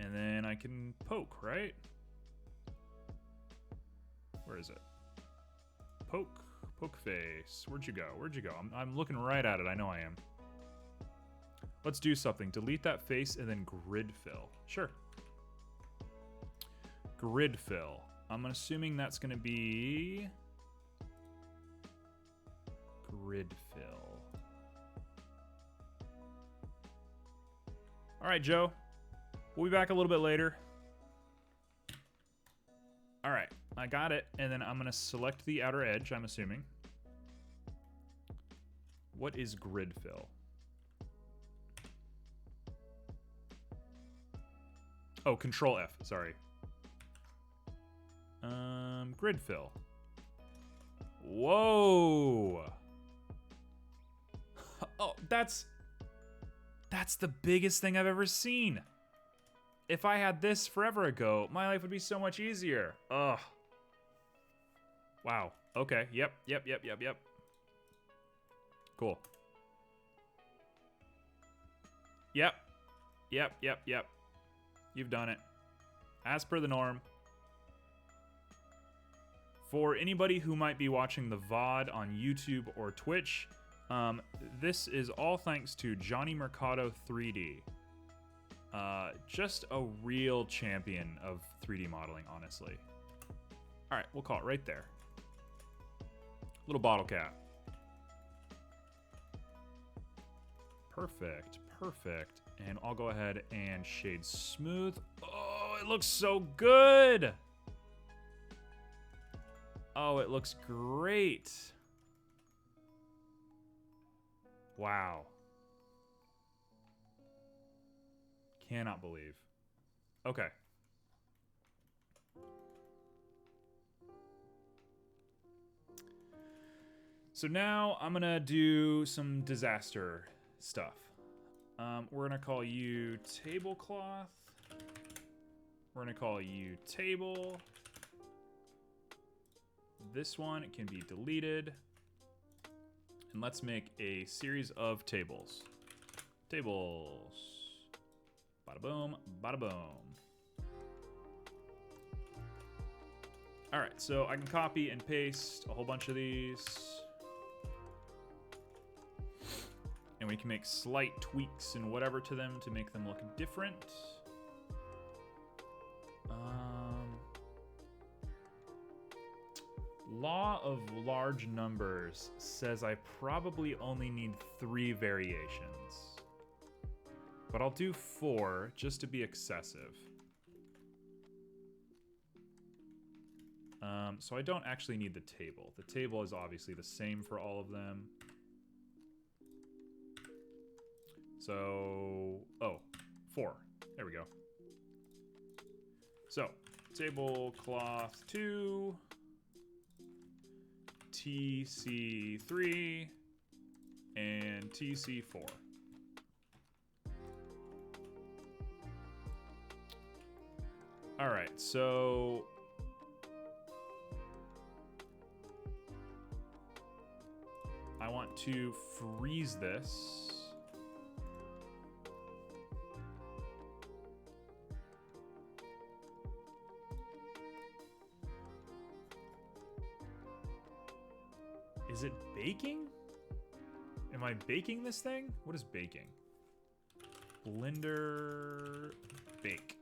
And then I can poke, right? Where is it? Poke, poke face. Where'd you go? Where'd you go? I'm looking right at it. I know I am. Let's do something. Delete that face and then grid fill. Sure. Grid fill. I'm assuming that's going to be grid fill. All right, Joe. We'll be back a little bit later. All right, I got it. And then I'm going to select the outer edge, I'm assuming. What is grid fill? Oh, Control F, sorry. Grid fill. Whoa. Oh, that's the biggest thing I've ever seen. If I had this forever ago, my life would be so much easier. Ugh. Wow. Okay. Yep. Cool. Yep. You've done it. As per the norm. For anybody who might be watching the VOD on YouTube or Twitch, this is all thanks to Johnny Mercado 3D. Just a real champion of 3D modeling, honestly. All right, we'll call it right there. Little bottle cap. Perfect, perfect. And I'll go ahead and shade smooth. Oh, it looks so good. Oh, it looks great. Wow. Cannot believe. Okay. So now I'm gonna do some disaster stuff. We're gonna call you tablecloth. We're gonna call you table. This one can be deleted. And let's make a series of tables. Tables. Bada boom, bada boom. All right, so I can copy and paste a whole bunch of these. And we can make slight tweaks and whatever to them to make them look different. Law of large numbers says I probably only need 3 variations. But I'll do 4 just to be excessive. So I don't actually need the table. The table is obviously the same for all of them. So, 4. There we go. So, tablecloth 2, TC3, and TC4. All right, so I want to freeze this. Is it baking? Am I baking this thing? What is baking? Blender bake.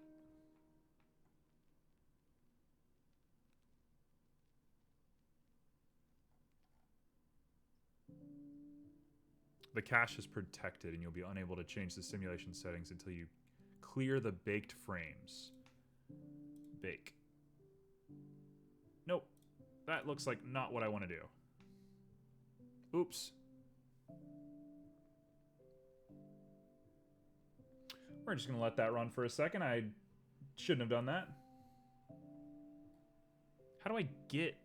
The cache is protected and you'll be unable to change the simulation settings until you clear the baked frames. Bake. Nope. That looks like not what I want to do. Oops. We're just going to let that run for a second. I shouldn't have done that. How do I get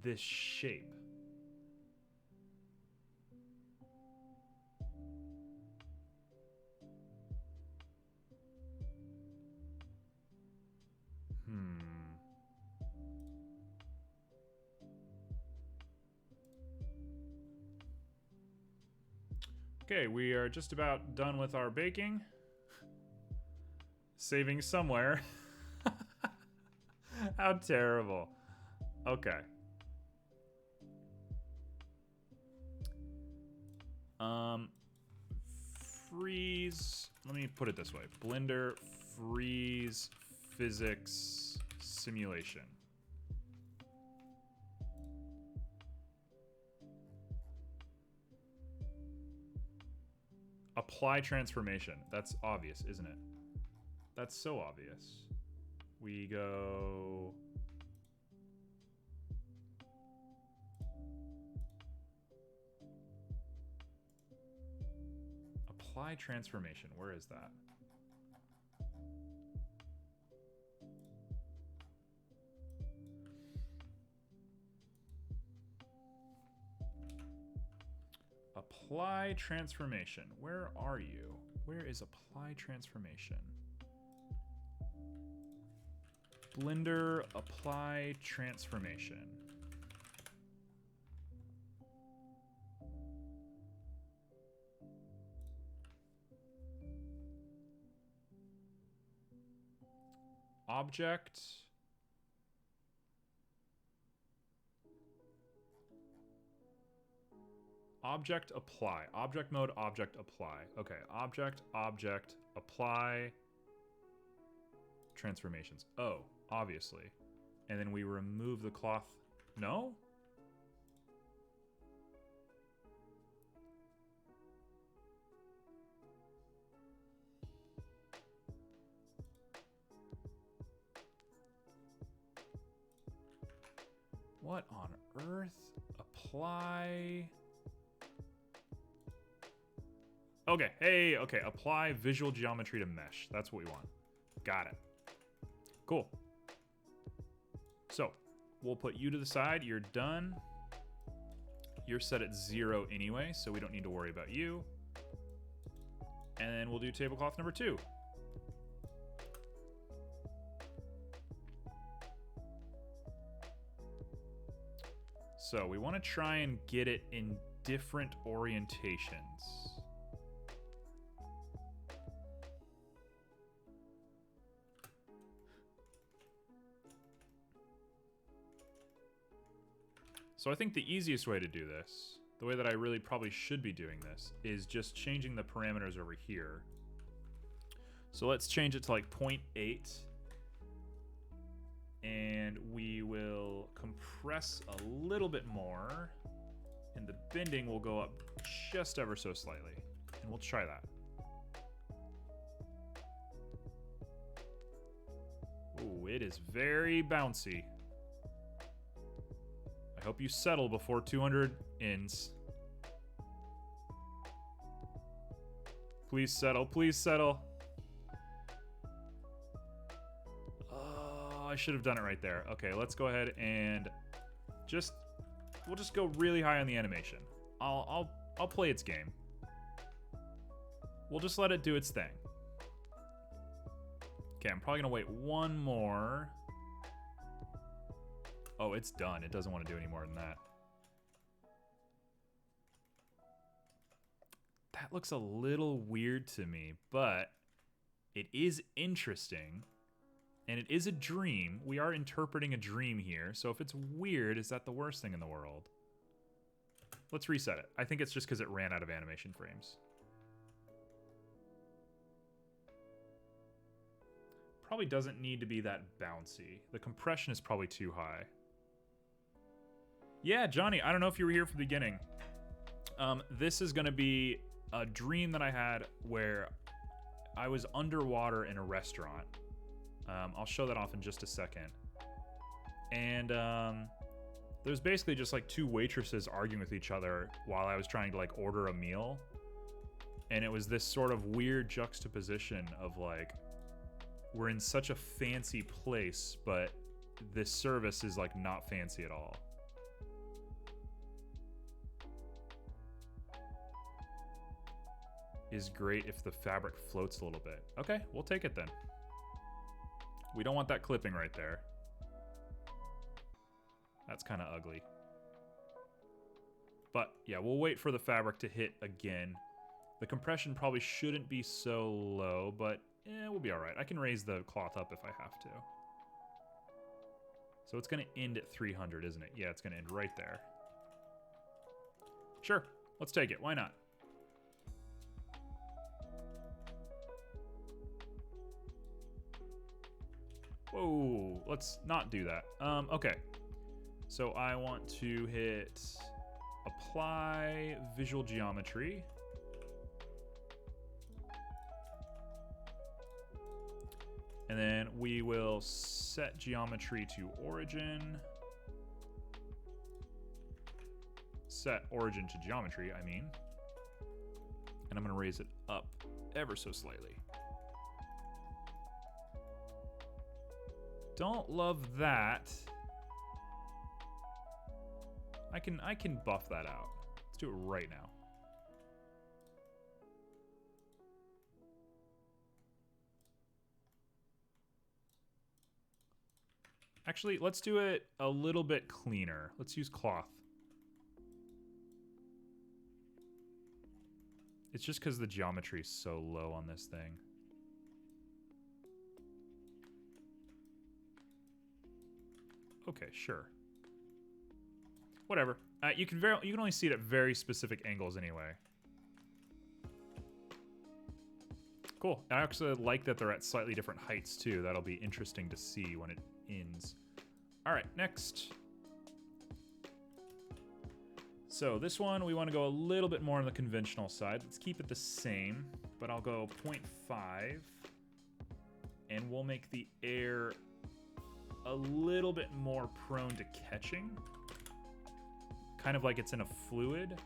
this shape? Okay, we are just about done with our baking. Saving somewhere. How terrible. Okay. Freeze. Let me put it this way. Blender freeze physics simulation. Apply transformation. That's obvious, isn't it? That's so obvious. We go... Apply transformation. Where is that? Apply transformation. Where are you? Where is apply transformation? Blender apply transformation. Object. Object apply. Object mode, object apply. Okay, object, object, apply, transformations. Oh, obviously. And then we remove the cloth. No? What on earth? Apply... Okay, hey, okay, apply visual geometry to mesh. That's what we want. Got it. Cool. So, we'll put you to the side. You're done. You're set at 0 anyway, so we don't need to worry about you. And then we'll do tablecloth number 2. So, we want to try and get it in different orientations. So I think the easiest way to do this, the way that I really probably should be doing this, is just changing the parameters over here. So let's change it to like 0.8. And we will compress a little bit more. And the bending will go up just ever so slightly. And we'll try that. Ooh, it is very bouncy. I hope you settle before 200 ends. Please settle, please settle. Oh, I should have done it right there. Okay, let's go ahead and we'll just go really high on the animation. I'll play its game. We'll just let it do its thing. Okay, I'm probably gonna wait one more. Oh, it's done. It doesn't want to do any more than that. That looks a little weird to me, but it is interesting. And it is a dream. We are interpreting a dream here. So if it's weird, is that the worst thing in the world? Let's reset it. I think it's just because it ran out of animation frames. Probably doesn't need to be that bouncy. The compression is probably too high. Yeah, Johnny, I don't know if you were here from the beginning. This is going to be a dream that I had where I was underwater in a restaurant. I'll show that off in just a second. And there's basically just like 2 waitresses arguing with each other while I was trying to like order a meal. And it was this sort of weird juxtaposition of like, we're in such a fancy place, but this service is like not fancy at all. Is great if the fabric floats a little bit. Okay, we'll take it then. We don't want that clipping right there. That's kind of ugly. But yeah, we'll wait for the fabric to hit again. The compression probably shouldn't be so low, but we'll be all right. I can raise the cloth up if I have to. So it's going to end at 300, isn't it? Yeah, it's going to end right there. Sure, let's take it. Why not? Whoa, let's not do that. Okay. So I want to hit apply visual geometry. And then we will set geometry to origin. Set origin to geometry, I mean. And I'm going to raise it up ever so slightly. Don't love that. I can buff that out. Let's do it right now. Actually, let's do it a little bit cleaner. Let's use cloth. It's just because the geometry is so low on this thing. Okay, sure. Whatever. You can only see it at very specific angles anyway. Cool. I actually like that they're at slightly different heights too. That'll be interesting to see when it ends. All right, next. So this one, we want to go a little bit more on the conventional side. Let's keep it the same, but I'll go 0.5. And we'll make the air a little bit more prone to catching. Kind of like it's in a fluid.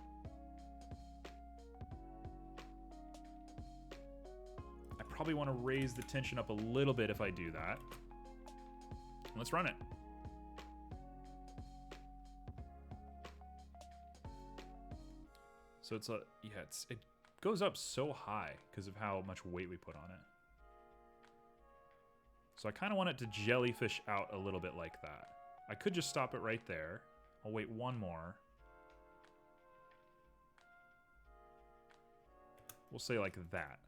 I probably want to raise the tension up a little bit if I do that. Let's run it. So it's a, yeah, it goes up so high because of how much weight we put on it. So I kind of want it to jellyfish out a little bit like that. I could just stop it right there. I'll wait one more. We'll say like that.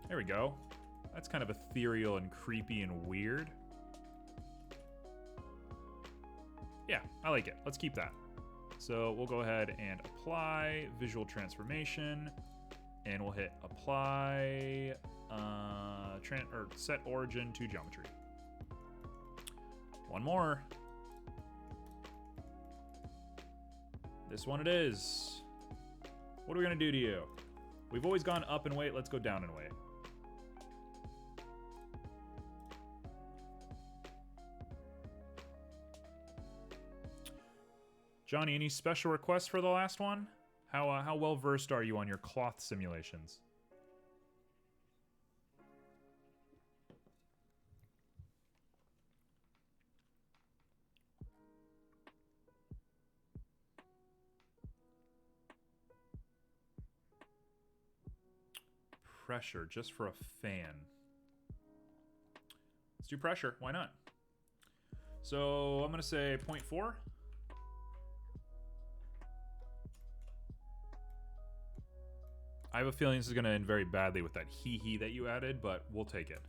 There we go. That's kind of ethereal and creepy and weird. Yeah, I like it. Let's keep that. So we'll go ahead and apply visual transformation, and we'll hit apply or set origin to geometry. One more. This one it is. What are we gonna do to you? We've always gone up in weight. Let's go down in weight. Johnny, any special requests for the last one? How well versed are you on your cloth simulations? Pressure, just for a fan. Let's do pressure, why not? So I'm gonna say 0.4. I have a feeling this is gonna end very badly with that hee-hee that you added, but we'll take it.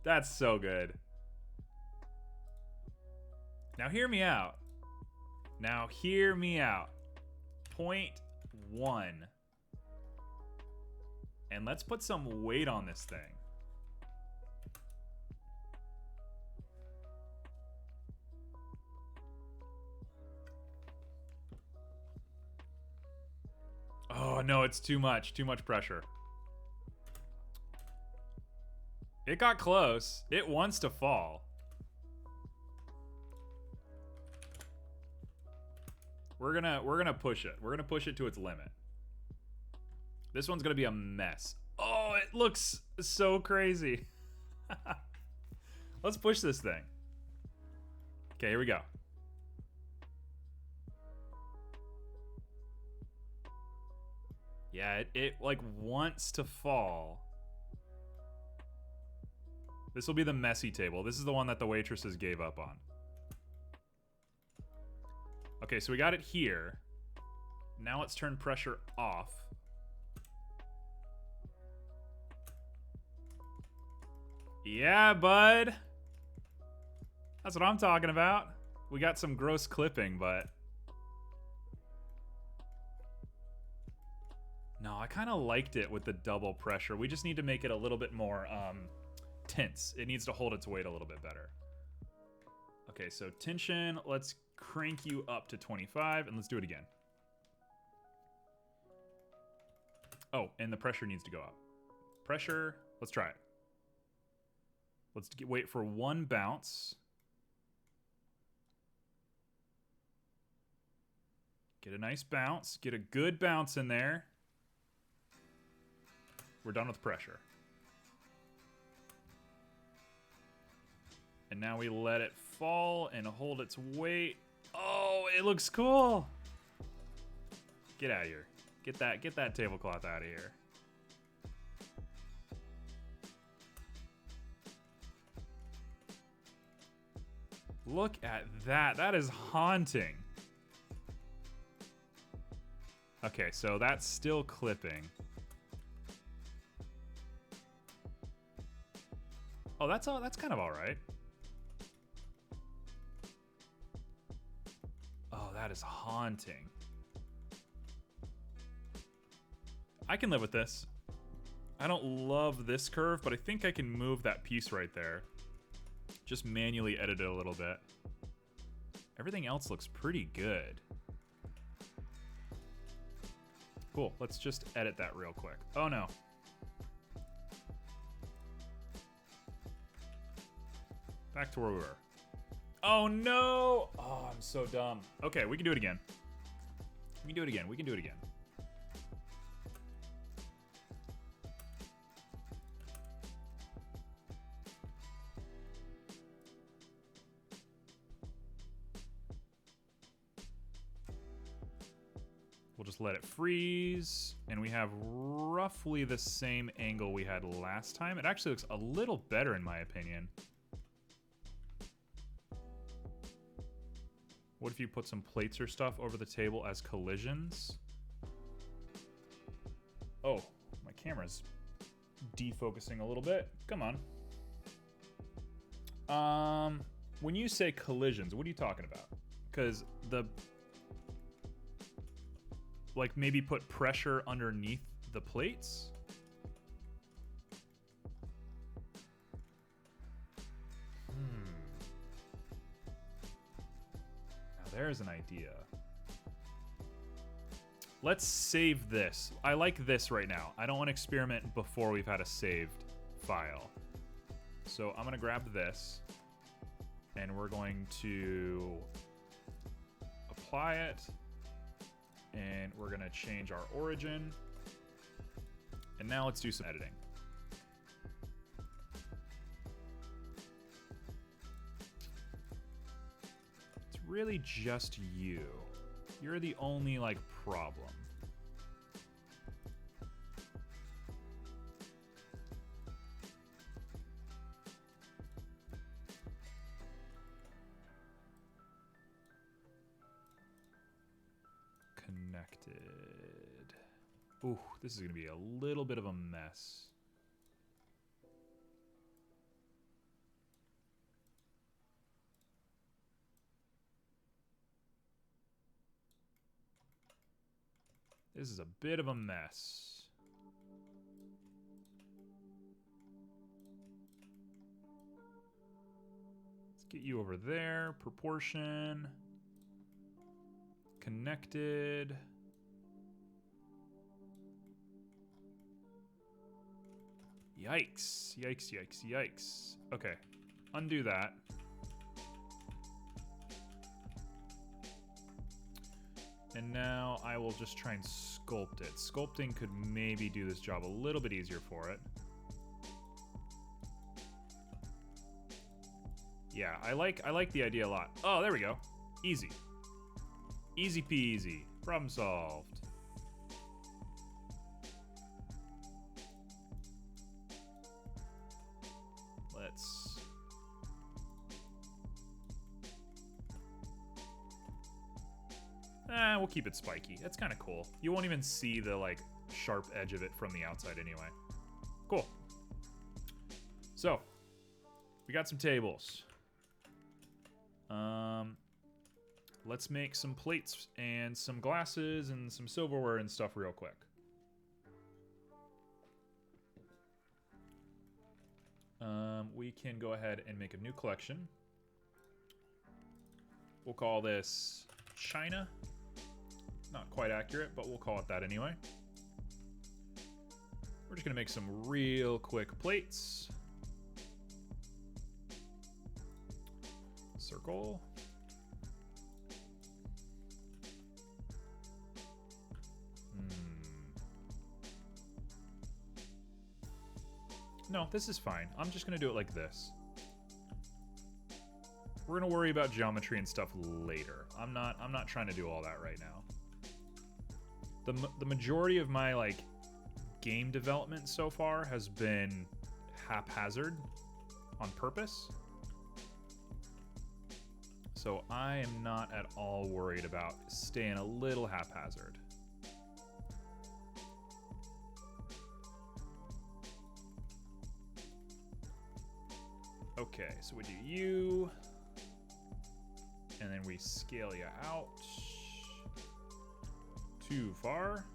That's so good. Now hear me out. Now hear me out. 0.1. And let's put some weight on this thing. Oh no, it's too much pressure. It got close. It wants to fall. We're gonna push it. We're gonna push it to its limit. This one's gonna be a mess. Oh, it looks so crazy. Let's push this thing. Okay, here we go. Yeah, it like wants to fall. This will be the messy table. This is the one that the waitresses gave up on. Okay, so we got it here. Now let's turn pressure off. Yeah, bud. That's what I'm talking about. We got some gross clipping, but... No, I kind of liked it with the double pressure. We just need to make it a little bit more tense. It needs to hold its weight a little bit better. Okay, so tension, let's crank you up to 25, and let's do it again. Oh, and the pressure needs to go up. Pressure, let's try it. Let's wait for one bounce. Get a nice bounce. Get a good bounce in there. We're done with pressure. And now we let it fall and hold its weight. Oh, it looks cool. Get out of here. Get that tablecloth out of here. Look at that. That is haunting. Okay, so that's still clipping. Oh, Oh, that's kind of all right. Oh, that is haunting. I can live with this. I don't love this curve, but I think I can move that piece right there. Just manually edit it a little bit. Everything else looks pretty good. Cool, let's just edit that real quick. Oh no. Back to where we were. Oh no! Oh, I'm so dumb. Okay, we can do it again. We can do it again, we can do it again. We'll just let it freeze, and we have roughly the same angle we had last time. It actually looks a little better in my opinion. What if you put some plates or stuff over the table as collisions? Oh, my camera's defocusing a little bit. Come on. When you say collisions, what are you talking about? Because like maybe put pressure underneath the plates? Now there's an idea. Let's save this. I like this right now. I don't want to experiment before we've had a saved file. So I'm gonna grab this and we're going to apply it. And we're gonna change our origin. And now let's do some editing. It's really just you. You're the only, like, problem. Connected. Ooh, this is gonna be a little bit of a mess. This is a bit of a mess. Let's get you over there. Proportion. Connected. Yikes. Yikes, yikes, yikes. Okay. Undo that. And now I will just try and sculpt it. Sculpting could maybe do this job a little bit easier for it. Yeah, I like the idea a lot. Oh, there we go. Easy. Easy peasy. Problem solved. Let's... we'll keep it spiky. That's kind of cool. You won't even see the, like, sharp edge of it from the outside anyway. Cool. So, we got some tables. Let's make some plates and some glasses and some silverware and stuff real quick. We can go ahead and make a new collection. We'll call this China. Not quite accurate, but we'll call it that anyway. We're just gonna make some real quick plates. Circle. No, this is fine. I'm just gonna do it like this. We're gonna worry about geometry and stuff later. I'm not trying to do all that right now. The majority of my, like, game development so far has been haphazard on purpose. So I am not at all worried about staying a little haphazard. Okay, so we do you. And then we scale you out. Too far.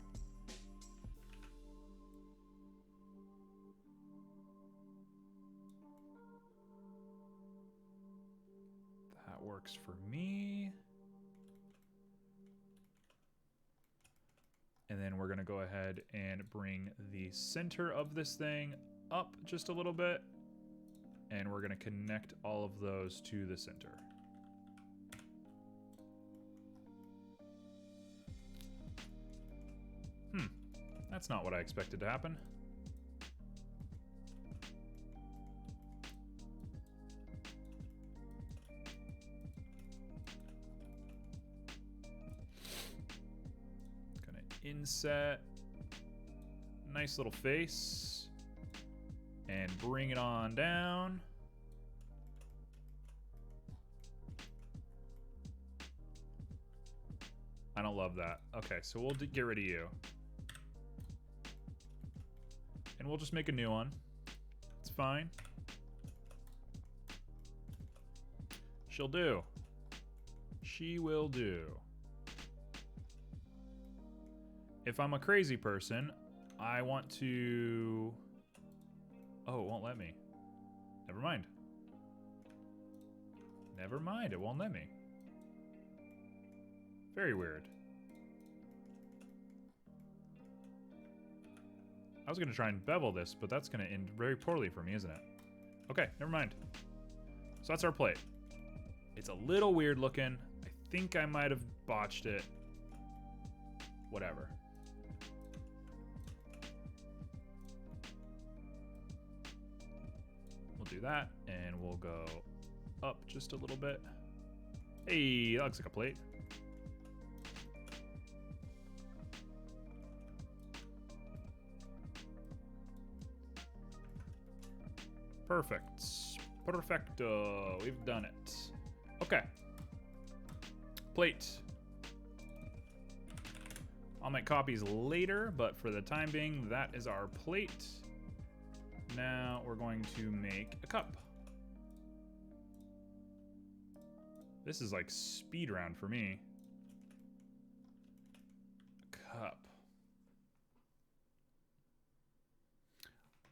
That works for me. And then we're going to go ahead and bring the center of this thing up just a little bit. And we're going to connect all of those to the center. That's not what I expected to happen. Inset, nice little face, and bring it on down. I don't love that. Okay, so we'll get rid of you. And we'll just make a new one. It's fine. She'll do. She will do. If I'm a crazy person, I want to... Oh, it won't let me. Never mind. Never mind, it won't let me. Very weird. I was going to try and bevel this, but that's going to end very poorly for me, isn't it? Okay, never mind. So that's our plate. It's a little weird looking. I think I might have botched it. Whatever. We'll do that, and we'll go up just a little bit. Hey, that looks like a plate. Perfect. Perfecto. We've done it. Okay. Plate. I'll make copies later, but for the time being, that is our plate. Now we're going to make a cup. This is like speed round for me. A cup.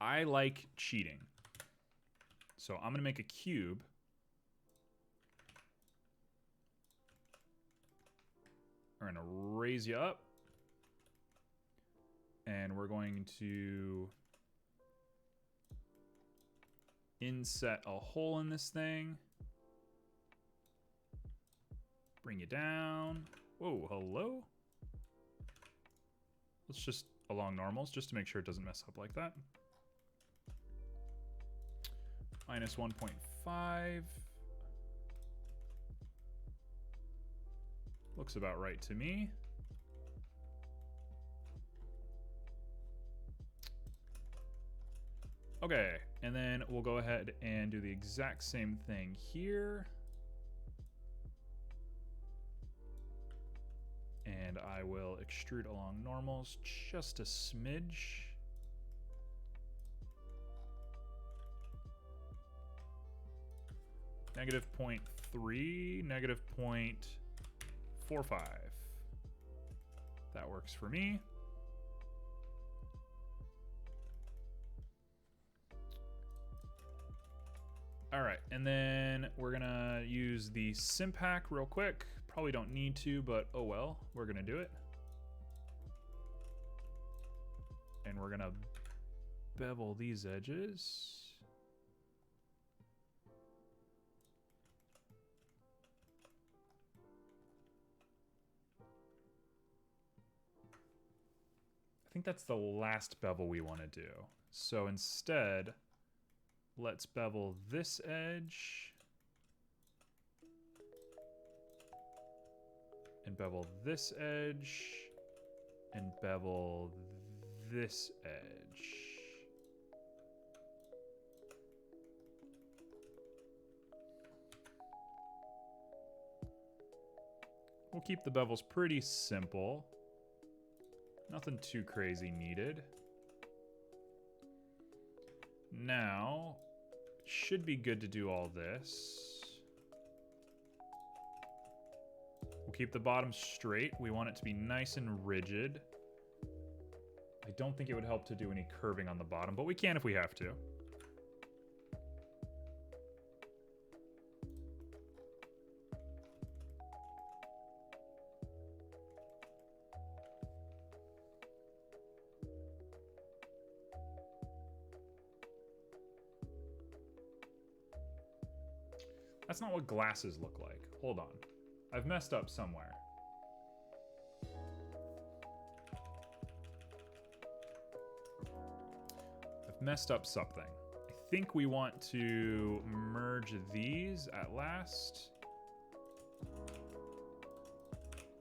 I like cheating. So I'm gonna make a cube. We're gonna raise you up. And we're going to inset a hole in this thing. Bring you down. Whoa, hello? Let's just along normals just to make sure it doesn't mess up like that. Minus 1.5. Looks about right to me. Okay, and then we'll go ahead and do the exact same thing here. And I will extrude along normals just a smidge. -0.3, -0.45. That works for me. All right, and then we're gonna use the sim pack real quick. Probably don't need to, but oh well, we're gonna do it. And we're gonna bevel these edges. I think that's the last bevel we want to do. So instead, let's bevel this edge. And bevel this edge. And bevel this edge. We'll keep the bevels pretty simple. Nothing too crazy needed. Now, should be good to do all this. We'll keep the bottom straight. We want it to be nice and rigid. I don't think it would help to do any curving on the bottom, but we can if we have to. That's not what glasses look like. Hold on. I've messed up somewhere. I've messed up something. I think we want to merge these at last.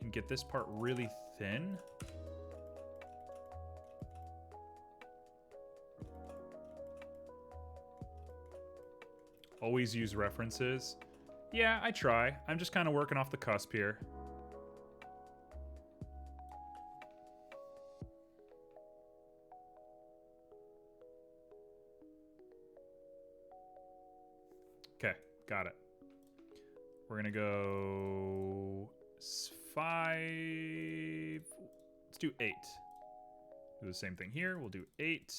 And get this part really thin. Always use references. Yeah, I try. I'm just kind of working off the cusp here. Okay, got it. We're gonna go 5. Let's do 8. Do the same thing here. We'll do 8.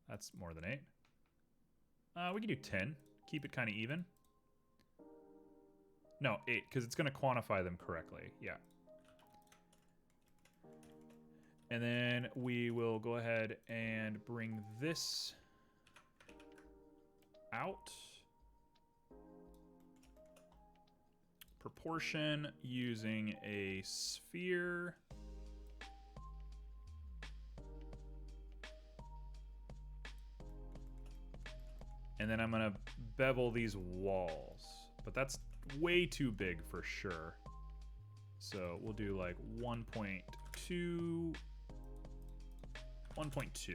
That's more than 8. We can do 10. Keep it kind of even. No, 8, because it's going to quantify them correctly. Yeah. And then we will go ahead and bring this out. Proportion using a sphere. And then I'm going to bevel these walls. But that's way too big for sure. So we'll do like 1.2. 1.2.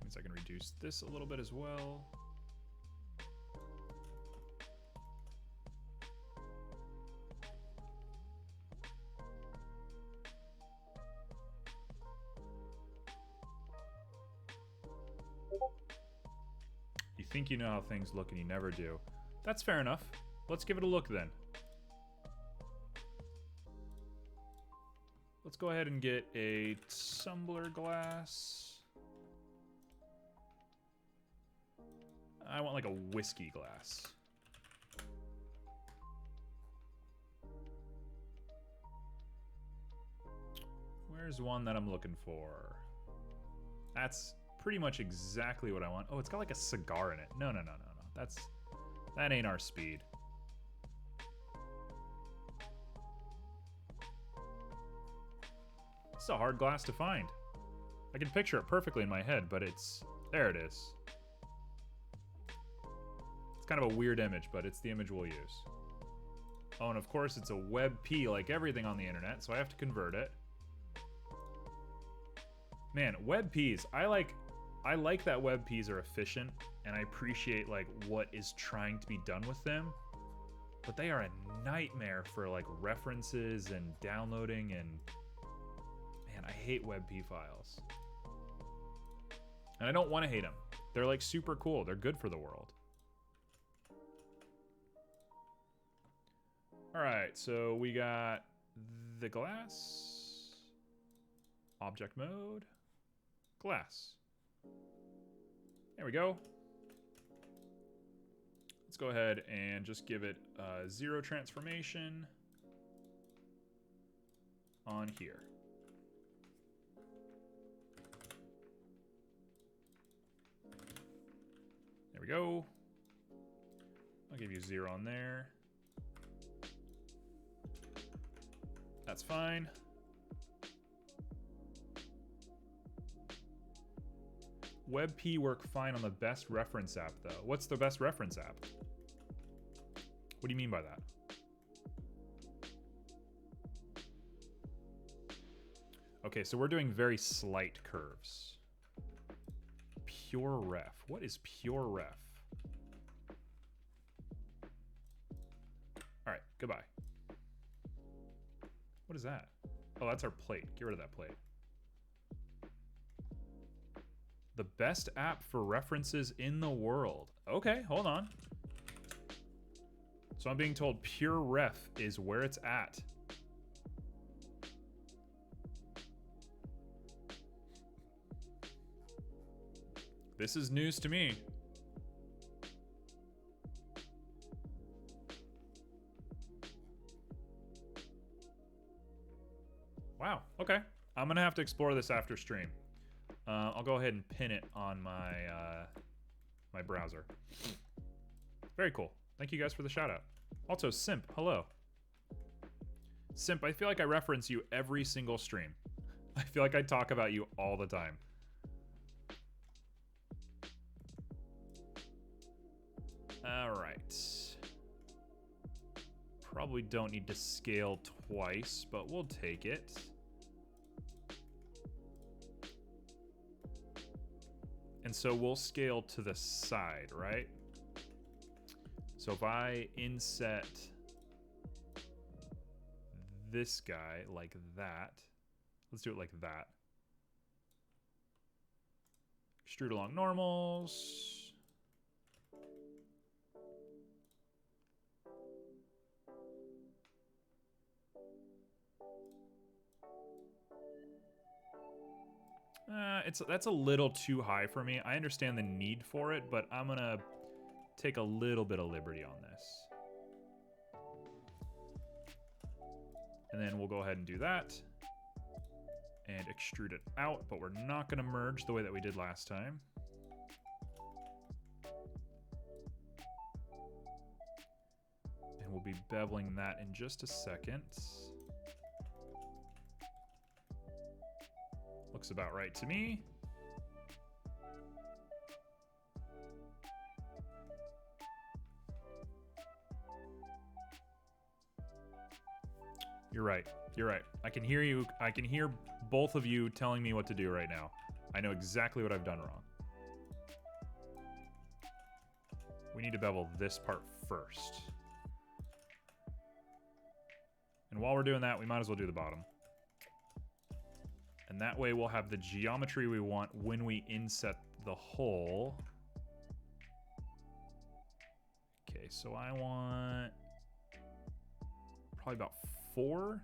Means I can reduce this a little bit as well. You think you know how things look and you never do. That's fair enough. Let's give it a look then. Let's go ahead and get a tumbler glass. I want like a whiskey glass. Where's one that I'm looking for? That's pretty much exactly what I want. Oh, it's got like a cigar in it. No. That ain't our speed. It's a hard glass to find. I can picture it perfectly in my head, but there it is. It's kind of a weird image, but it's the image we'll use. Oh, and of course it's a WebP like everything on the internet, so I have to convert it. Man, WebPs, I like that WebPs are efficient, and I appreciate like what is trying to be done with them. But they are a nightmare for like references and downloading, and man, I hate WebP files. And I don't want to hate them. They're like super cool. They're good for the world. All right, so we got the glass, object mode, glass. There we go. Let's go ahead and just give it 0 transformation on here. There we go. I'll give you 0 on there. That's fine. WebP work fine on the best reference app, though. What's the best reference app? What do you mean by that? Okay, so we're doing very slight curves. Pure ref. What is pure ref? All right, goodbye. What is that? Oh, that's our plate. Get rid of that plate. The best app for references in the world. Okay, hold on. So I'm being told Pure Ref is where it's at. This is news to me. Wow, okay. I'm gonna have to explore this after stream. I'll go ahead and pin it on my my browser. Very cool. Thank you guys for the shout out. Also, Simp, hello. Simp, I feel like I reference you every single stream. I feel like I talk about you all the time. All right. Probably don't need to scale twice, but we'll take it. And so we'll scale to the side, right? So if I inset this guy like that, let's do it like that. Extrude along normals. That's a little too high for me. I understand the need for it, but I'm gonna take a little bit of liberty on this. And then we'll go ahead and do that. And extrude it out, but we're not gonna merge the way that we did last time. And we'll be beveling that in just a second. Looks about right to me. You're right. You're right. I can hear you. I can hear both of you telling me what to do right now. I know exactly what I've done wrong. We need to bevel this part first. And while we're doing that, we might as well do the bottom. And that way we'll have the geometry we want when we inset the hole. Okay, so I want probably about 4.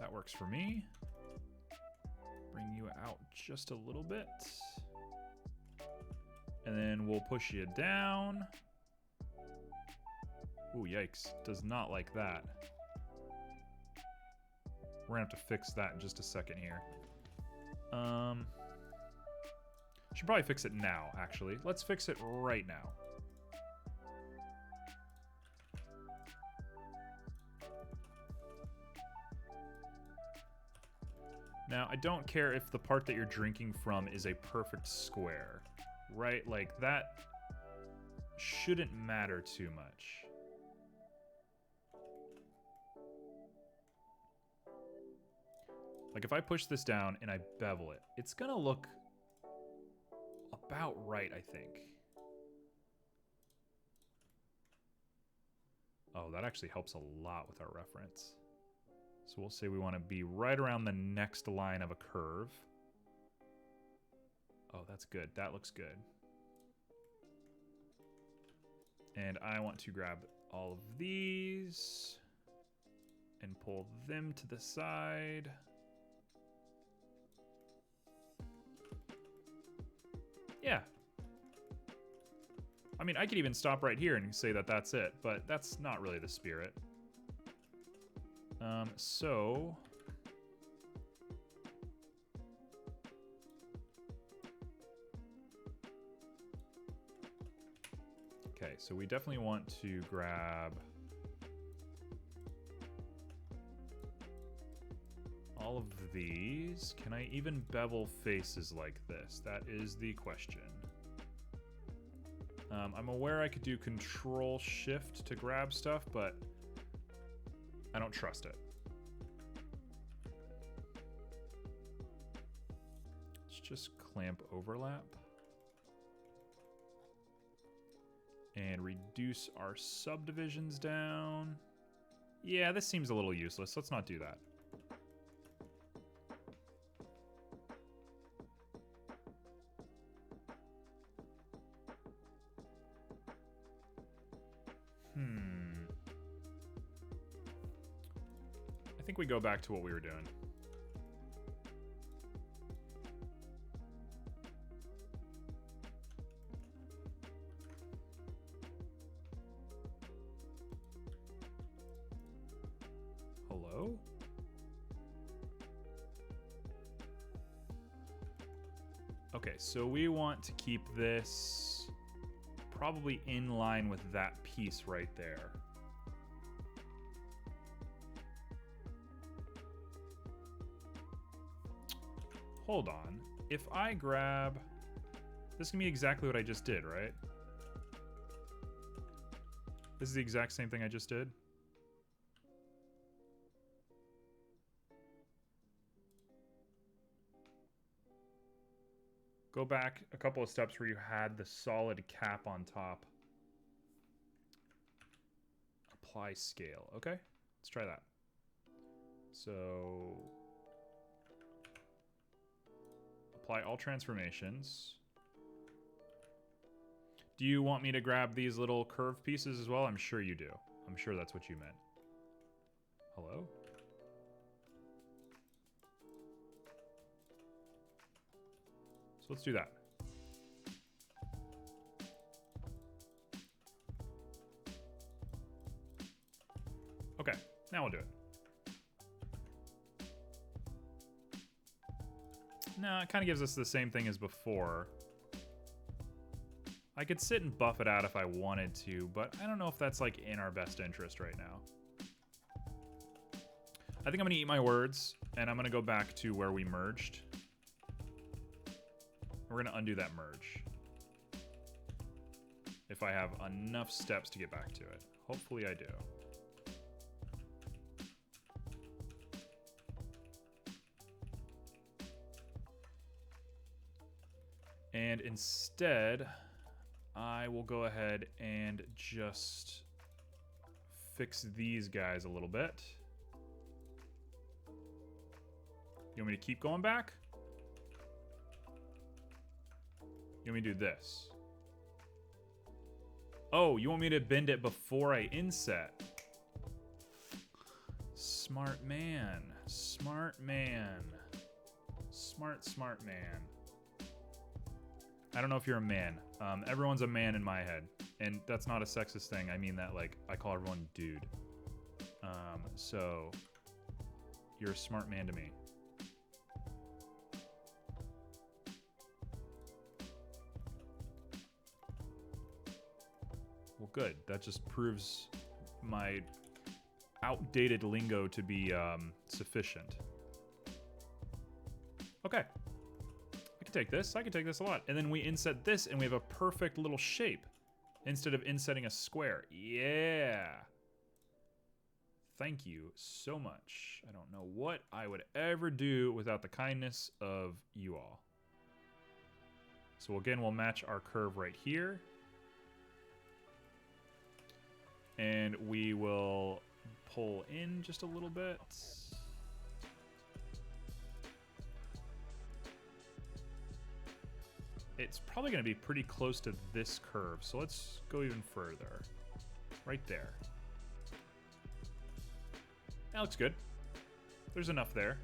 That works for me. Bring you out just a little bit. And then we'll push you down. Ooh, yikes. Does not like that. We're gonna have to fix that in just a second here. Should probably fix it now, actually. Let's fix it right now. Now, I don't care if the part that you're drinking from is a perfect square, right? Like, that shouldn't matter too much. Like, if I push this down and I bevel it, it's gonna look about right, I think. Oh, that actually helps a lot with our reference. So we'll say we want to be right around the next line of a curve. Oh, that's good. That looks good. And I want to grab all of these and pull them to the side. Yeah. I mean, I could even stop right here and say that that's it, but that's not really the spirit. So... Okay, so we definitely want to grab all of these. Can I even bevel faces like this? That is the question. I'm aware I could do Control-Shift to grab stuff, but I don't trust it. Let's just clamp overlap. And reduce our subdivisions down. Yeah, this seems a little useless. Let's not do that. I think we go back to what we were doing. Hello? Okay, so we want to keep this probably in line with that piece right there. Hold on. If I grab... This can be exactly what I just did, right? This is the exact same thing I just did. Go back a couple of steps where you had the solid cap on top. Apply scale. Okay, let's try that. So... apply all transformations. Do you want me to grab these little curved pieces as well? I'm sure you do. I'm sure that's what you meant. Hello? So let's do that. Okay, now we'll do it. No, it kind of gives us the same thing as before. I could sit and buff it out if I wanted to, but I don't know if that's like in our best interest right now. I think I'm gonna eat my words, and I'm gonna go back to where we merged. We're gonna undo that merge. If I have enough steps to get back to it. Hopefully I do. And instead, I will go ahead and just fix these guys a little bit. You want me to keep going back? You want me to do this? Oh, you want me to bend it before I inset? Smart man. Smart man. Smart man. I don't know if you're a man. Everyone's a man in my head. And that's not a sexist thing. I mean that, like, I call everyone dude. So, you're a smart man to me. Well, good. That just proves my outdated lingo to be sufficient. Okay. Take this. I can take this a lot. And then we inset this and we have a perfect little shape instead of insetting a square. Yeah. Thank you so much. I don't know what I would ever do without the kindness of you all. So again, we'll match our curve right here. And we will pull in just a little bit. It's probably going to be pretty close to this curve, so let's go even further. Right there. That looks good. There's enough there.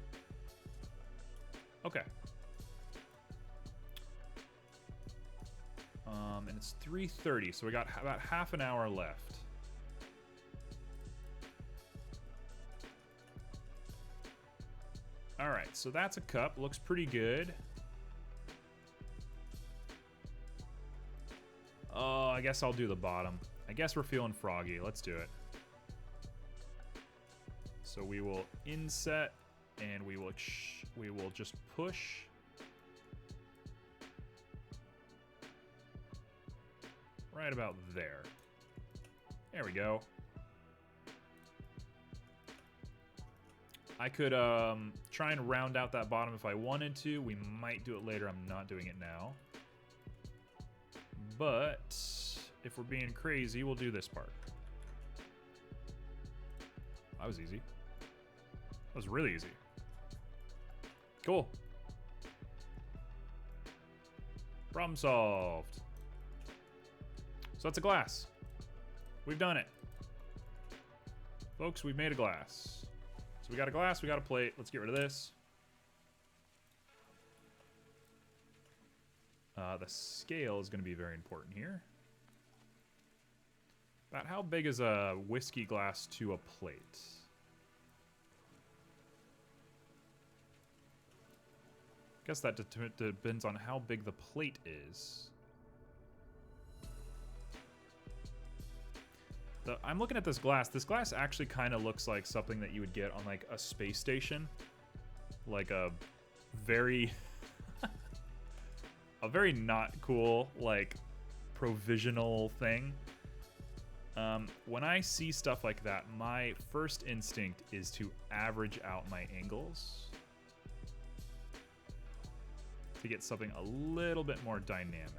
Okay. And it's 3:30, so we got about half an hour left. All right, so that's a cup. Looks pretty good. Oh, I guess I'll do the bottom. I guess we're feeling froggy. Let's do it. So we will inset, and we will just push. Right about there. There we go. I could try and round out that bottom if I wanted to. We might do it later. I'm not doing it now. But if we're being crazy, we'll do this part. that was easy. That was really easy. Cool. Problem solved. So that's a glass. We've done it. Folks, we've made a glass. So we got a glass, we got a plate. Let's get rid of this. The scale is going to be very important here. About how big is a whiskey glass to a plate? Guess that depends on how big the plate is. I'm looking at this glass. This glass actually kind of looks like something that you would get on like a space station. Like a very... a very not cool, like, provisional thing. When I see stuff like that, my first instinct is to average out my angles to get something a little bit more dynamic.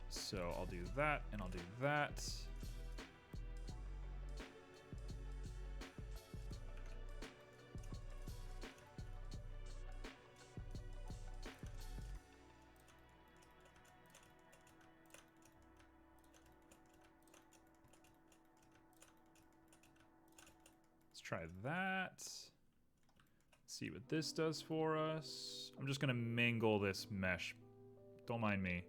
So I'll do that, and I'll do that. Let's try that. See what this does for us. I'm just gonna mangle this mesh. Don't mind me.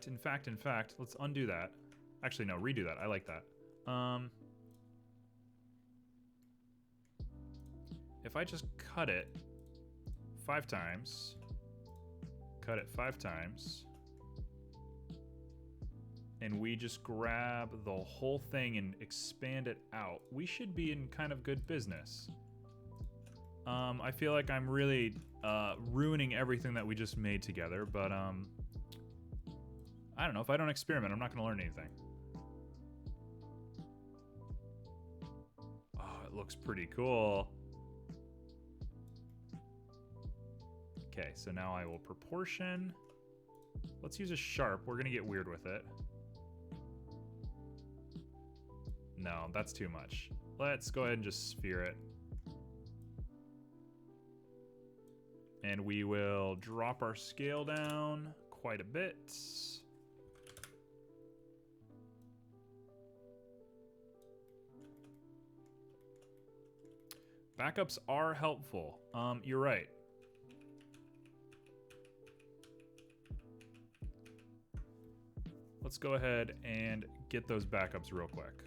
In fact, let's undo that. Actually, no, redo that. I like that. If I just cut it 5 times, cut it 5 times, and we just grab the whole thing and expand it out, we should be in kind of good business. I feel like I'm really ruining everything that we just made together, but I don't know. If I don't experiment, I'm not going to learn anything. Oh, it looks pretty cool. Okay, so now I will proportion. Let's use a sharp. We're going to get weird with it. No, that's too much. Let's go ahead and just sphere it. And we will drop our scale down quite a bit. Backups are helpful. You're right. Let's go ahead and get those backups real quick.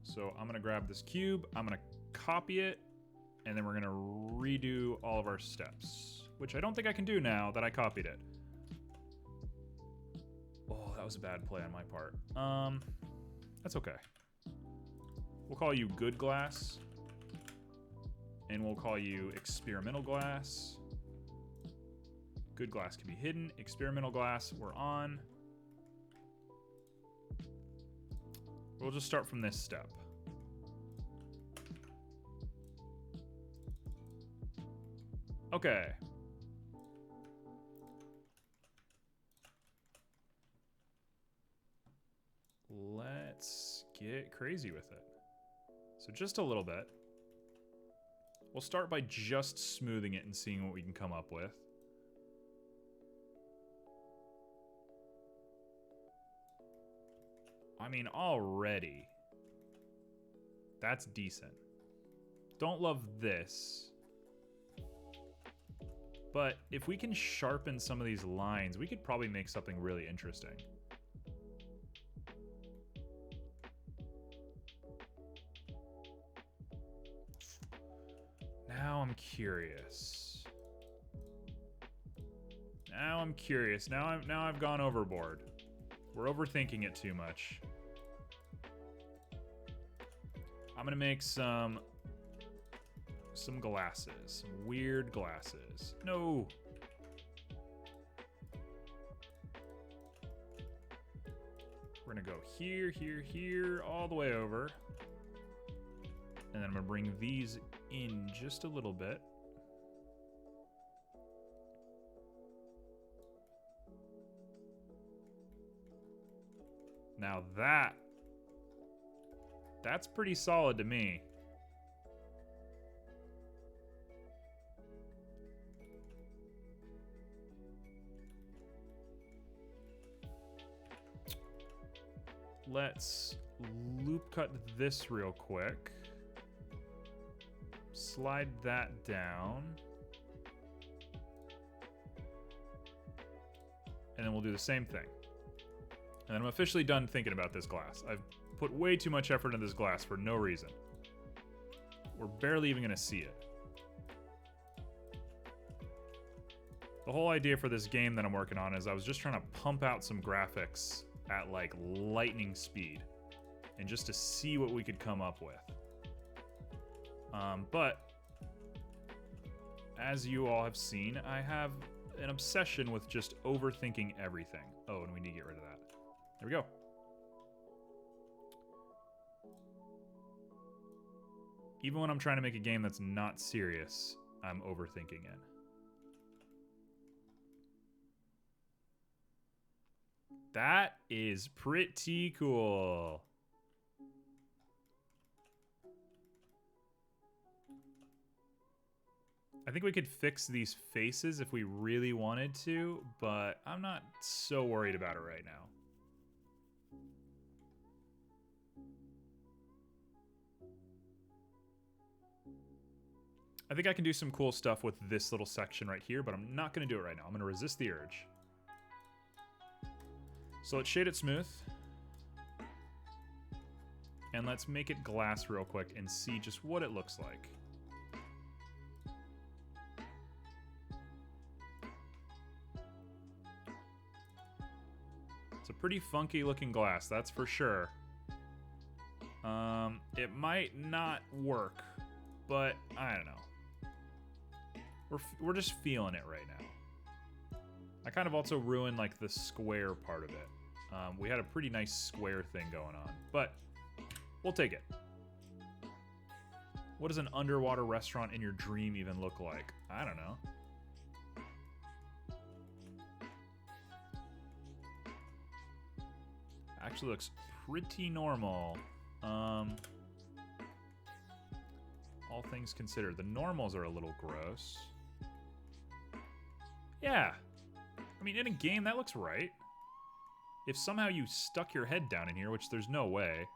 So I'm gonna grab this cube, I'm gonna copy it, and then we're gonna redo all of our steps, which I don't think I can do now that I copied it. Oh, that was a bad play on my part. That's okay. We'll call you good glass. And we'll call you experimental glass. Good glass can be hidden. Experimental glass, we're on. We'll just start from this step. Okay. Let's get crazy with it. So just a little bit. We'll start by just smoothing it and seeing what we can come up with. I mean, already, that's decent. Don't love this. But if we can sharpen some of these lines, we could probably make something really interesting. Now I'm curious. Now I've gone overboard. We're overthinking it too much. I'm gonna make some glasses, some weird glasses. No. We're gonna go here, here, here, all the way over. And then I'm gonna bring these in just a little bit. Now that's pretty solid to me. Let's loop cut this real quick. Slide that down. And then we'll do the same thing. And I'm officially done thinking about this glass. I've put way too much effort into this glass for no reason. We're barely even gonna see it. The whole idea for this game that I'm working on is I was just trying to pump out some graphics at like lightning speed and just to see what we could come up with. But as you all have seen, I have an obsession with just overthinking everything. Oh, and we need to get rid of that. There we go. Even when I'm trying to make a game that's not serious, I'm overthinking it. That is pretty cool. I think we could fix these faces if we really wanted to, but I'm not so worried about it right now. I think I can do some cool stuff with this little section right here, but I'm not going to do it right now. I'm going to resist the urge. So let's shade it smooth. And let's make it glass real quick and see just what it looks like. It's a pretty funky looking glass, that's for sure. It might not work, but I don't know. We're just feeling it right now. I kind of also ruined like the square part of it. We had a pretty nice square thing going on, but we'll take it. What does an underwater restaurant in your dream even look like? I don't know. Actually looks pretty normal. All things considered, the normals are a little gross. Yeah. I mean, in a game, that looks right. If somehow you stuck your head down in here, which there's no way.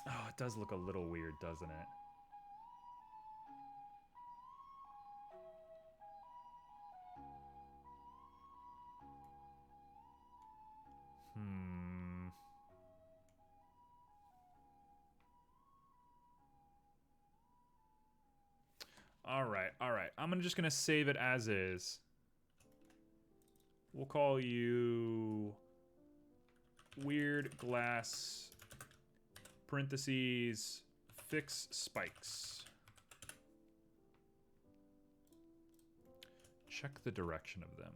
Oh, it does look a little weird, doesn't it? All right. I'm just gonna save it as is. We'll call you weird glass parentheses fix spikes. Check the direction of them.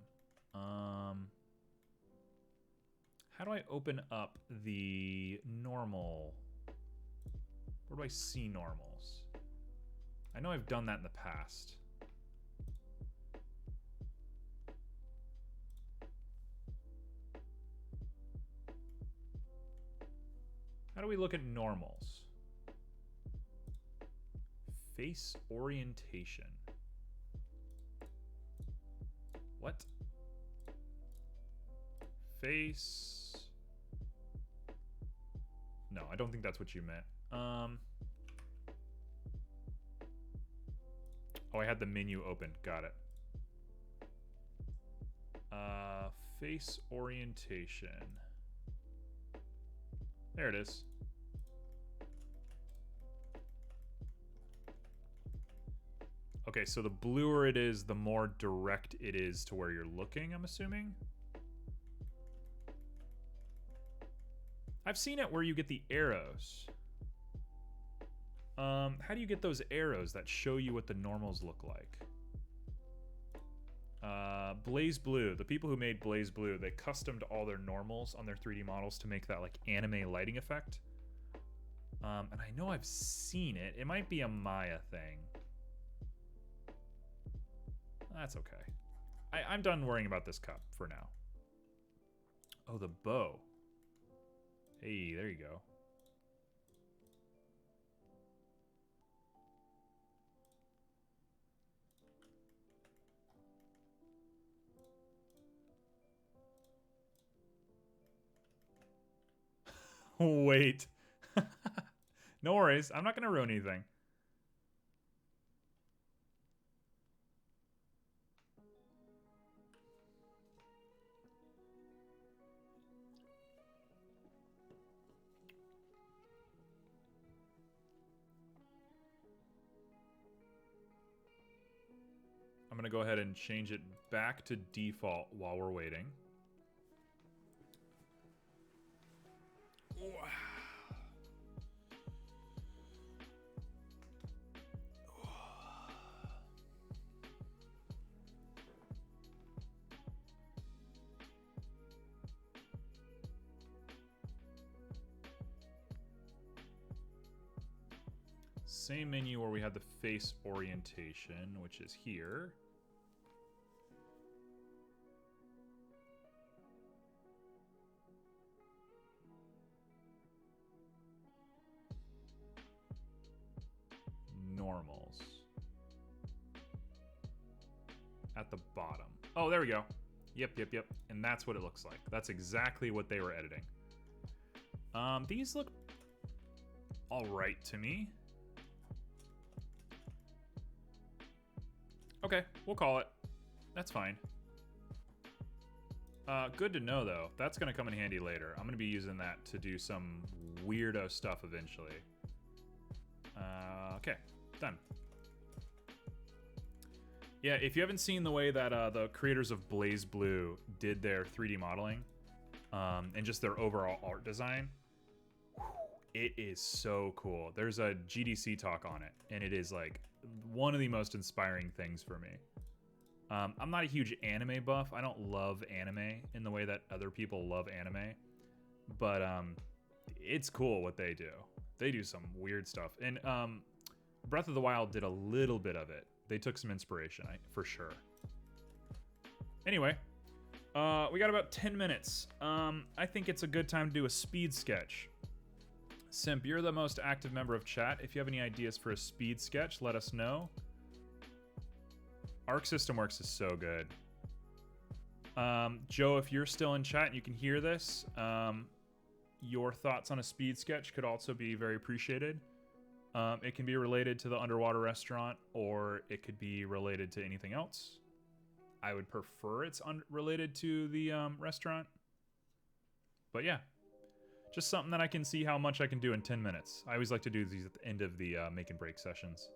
How do I open up the normal? Where do I see normals? I know I've done that in the past. How do we look at normals? Face orientation. What? Face. No, I don't think that's what you meant. Oh, I had the menu open. Got it. Face orientation. There it is. Okay, so the bluer it is, the more direct it is to where you're looking, I'm assuming. I've seen it where you get the arrows. How do you get those arrows that show you what the normals look like? Blaze Blue. The people who made Blaze Blue, they customed all their normals on their 3D models to make that like anime lighting effect. And I know I've seen it. It might be a Maya thing. That's okay. I'm done worrying about this cup for now. Oh, the bow. Hey, there you go. Wait. No worries. I'm not going to ruin anything. I'm going to go ahead and change it back to default while we're waiting. Same menu where we had the face orientation, which is here. Normals. At the bottom. Oh, there we go. Yep. And that's what it looks like. That's exactly what they were editing. These look all right to me. Okay, we'll call it. That's fine. Good to know, though. That's going to come in handy later. I'm going to be using that to do some weirdo stuff eventually. Okay, done. Yeah, if you haven't seen the way that the creators of Blaze Blue did their 3D modeling and just their overall art design, it is so cool. There's a GDC talk on it, and it is like one of the most inspiring things for me. I'm not a huge anime buff. I don't love anime in the way that other people love anime, but it's cool what they do. They do some weird stuff, and Breath of the Wild did a little bit of it. They took some inspiration, for sure. Anyway, we got about 10 minutes. I think it's a good time to do a speed sketch. Simp, you're the most active member of chat. If you have any ideas for a speed sketch, let us know. Arc System Works is so good. Joe, if you're still in chat and you can hear this, your thoughts on a speed sketch could also be very appreciated. It can be related to the underwater restaurant, or it could be related to anything else. I would prefer it's related to the restaurant. But yeah, just something that I can see how much I can do in 10 minutes. I always like to do these at the end of the make and break sessions.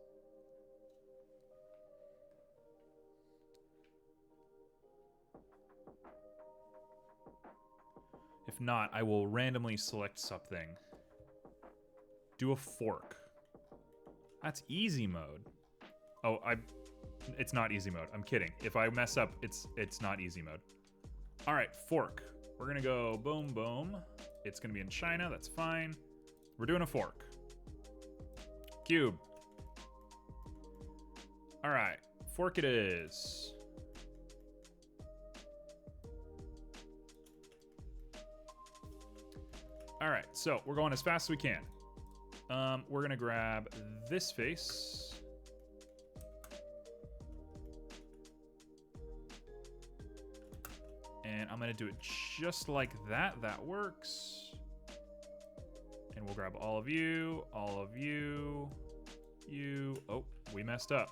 If not, I will randomly select something. Do a fork. That's easy mode. Oh, it's not easy mode. I'm kidding. If I mess up, it's not easy mode. All right, fork. We're gonna go boom, boom. It's gonna be in China, that's fine. We're doing a fork. Cube. All right, fork it is. All right, so we're going as fast as we can. We're gonna grab this face. And I'm gonna do it just like that. That works. And we'll grab all of you, you. Oh, we messed up.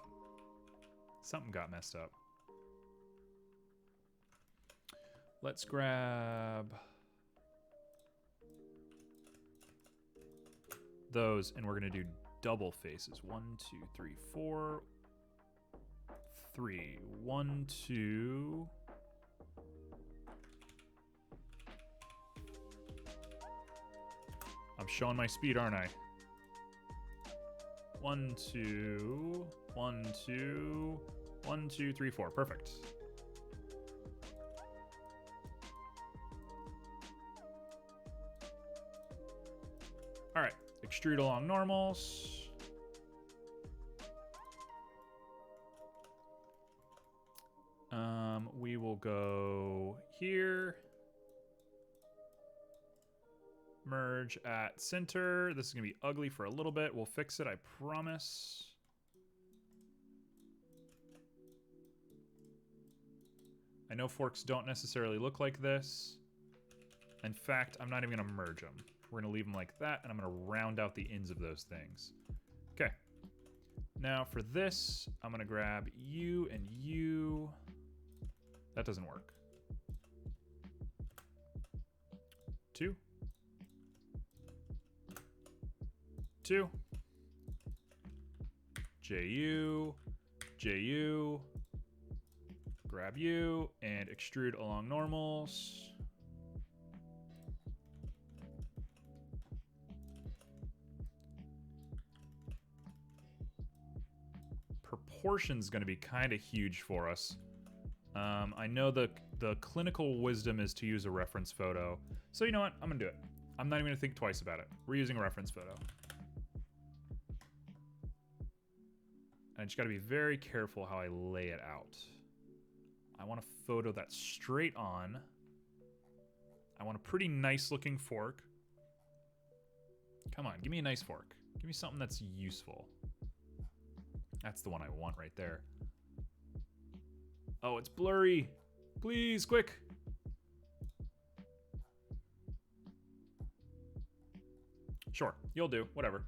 Something got messed up. Let's grab those, and we're gonna do double faces. 1, 2, 3, 4. 3. 1, 2. I'm showing my speed, aren't I? 1, 2, 1, 2, 1, 2, 3, 4. Perfect. extrude along normals. We will go here. Merge at center. This is going to be ugly for a little bit. We'll fix it, I promise. I know forks don't necessarily look like this. In fact, I'm not even going to merge them. We're going to leave them like that, and I'm going to round out the ends of those things. Okay. Now for this, I'm going to grab you and you. That doesn't work. 2. 2. JU. JU. Grab you and extrude along normals. Proportion's going to be kind of huge for us. I know the clinical wisdom is to use a reference photo. So you know what? I'm going to do it. I'm not even going to think twice about it. We're using a reference photo. I just got to be very careful how I lay it out. I want a photo that's straight on. I want a pretty nice looking fork. Come on, give me a nice fork. Give me something that's useful. That's the one I want right there. Oh, it's blurry. Please, quick. Sure, you'll do. Whatever.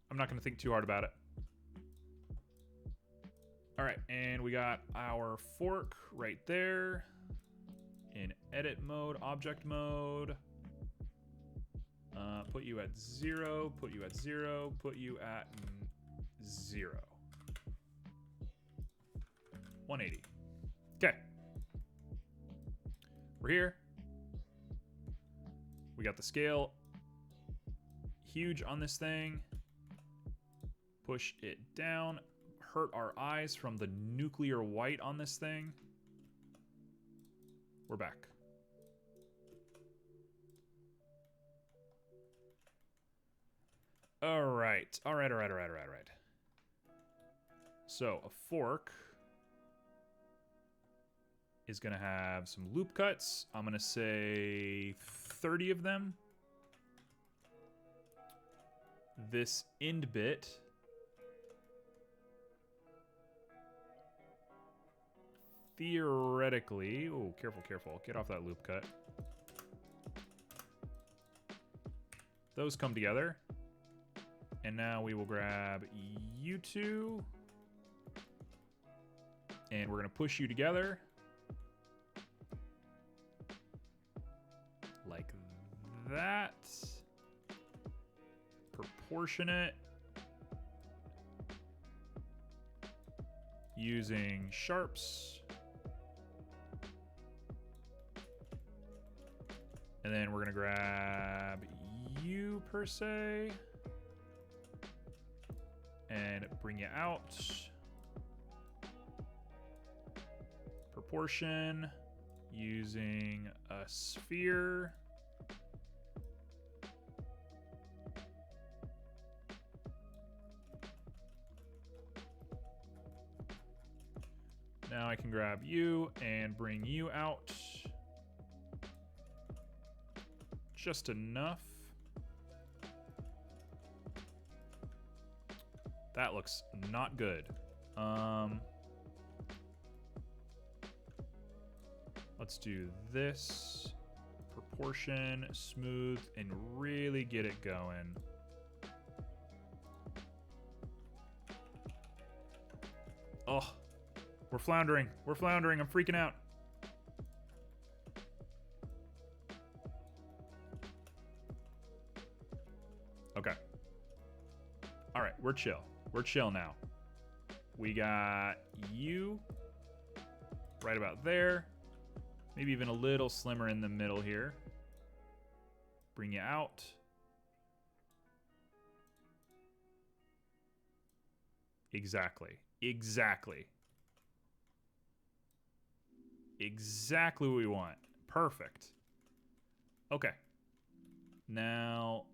I'm not going to think too hard about it. All right, and we got our fork right there in edit mode, object mode. Put you at 0, put you at 0, put you at 0. 180. Okay. We're here. We got the scale huge on this thing. Push it down. Hurt our eyes from the nuclear white on this thing. We're back. All right. All right. So a fork is going to have some loop cuts. I'm going to say 30 of them. This end bit theoretically, oh, careful, get off that loop cut. Those come together. And now we will grab you two. And we're going to push you together. Like that. Proportionate. Using sharps. And then we're going to grab you per se. And bring you out. Proportion. Using a sphere. Now I can grab you and bring you out. Just enough. That looks not good. Let's do this. Proportion, smooth, and really get it going. Oh, we're floundering. We're floundering. I'm freaking out. Okay. All right, we're chill. We're chill now. We got you right about there. Maybe even a little slimmer in the middle here. Bring you out. Exactly. Exactly. Exactly what we want. Perfect. Okay. Now,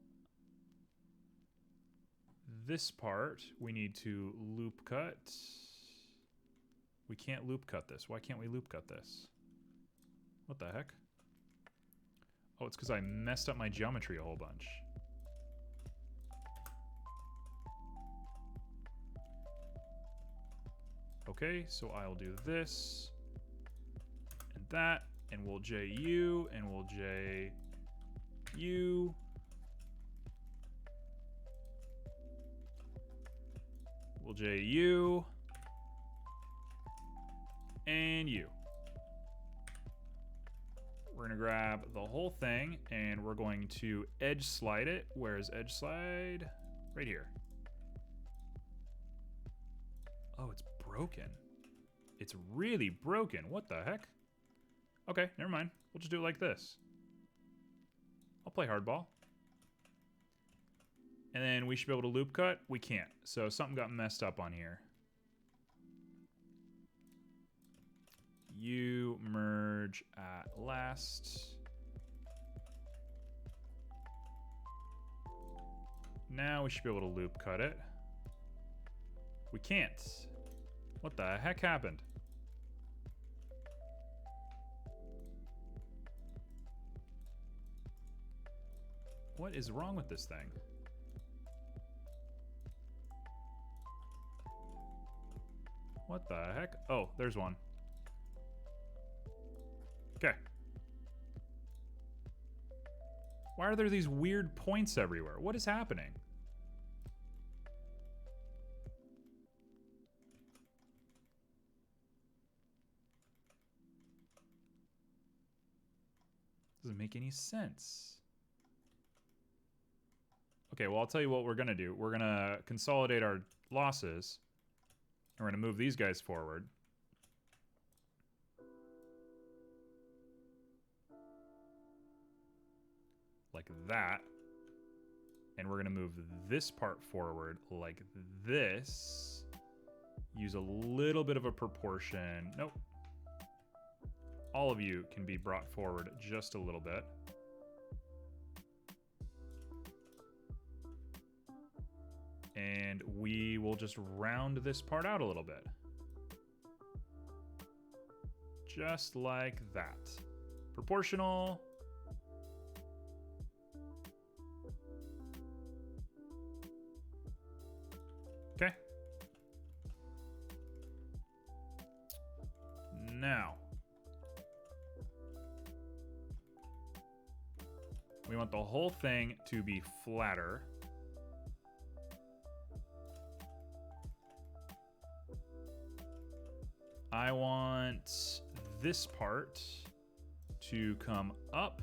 this part, we need to loop cut. We can't loop cut this. Why can't we loop cut this? What the heck? Oh, it's because I messed up my geometry a whole bunch. Okay, so I'll do this and that, and we'll JU, and we'll JU. We'll JU and U. We're gonna grab the whole thing and we're going to edge slide it. Where's edge slide? Right here. Oh, it's broken. It's really broken. What the heck? Okay, never mind. We'll just do it like this. I'll play hardball. And then we should be able to loop cut. We can't. So something got messed up on here. You merge at last. Now we should be able to loop cut it. We can't. What the heck happened? What is wrong with this thing? What the heck? Oh, there's one. Okay. Why are there these weird points everywhere? What is happening? Doesn't make any sense. Okay, well, I'll tell you what we're gonna do. We're gonna consolidate our losses. And we're gonna move these guys forward. Like that. And we're gonna move this part forward like this. Use a little bit of a proportion. Nope. All of you can be brought forward just a little bit. And we will just round this part out a little bit. Just like that. Proportional. Okay. Now. We want the whole thing to be flatter. I want this part to come up.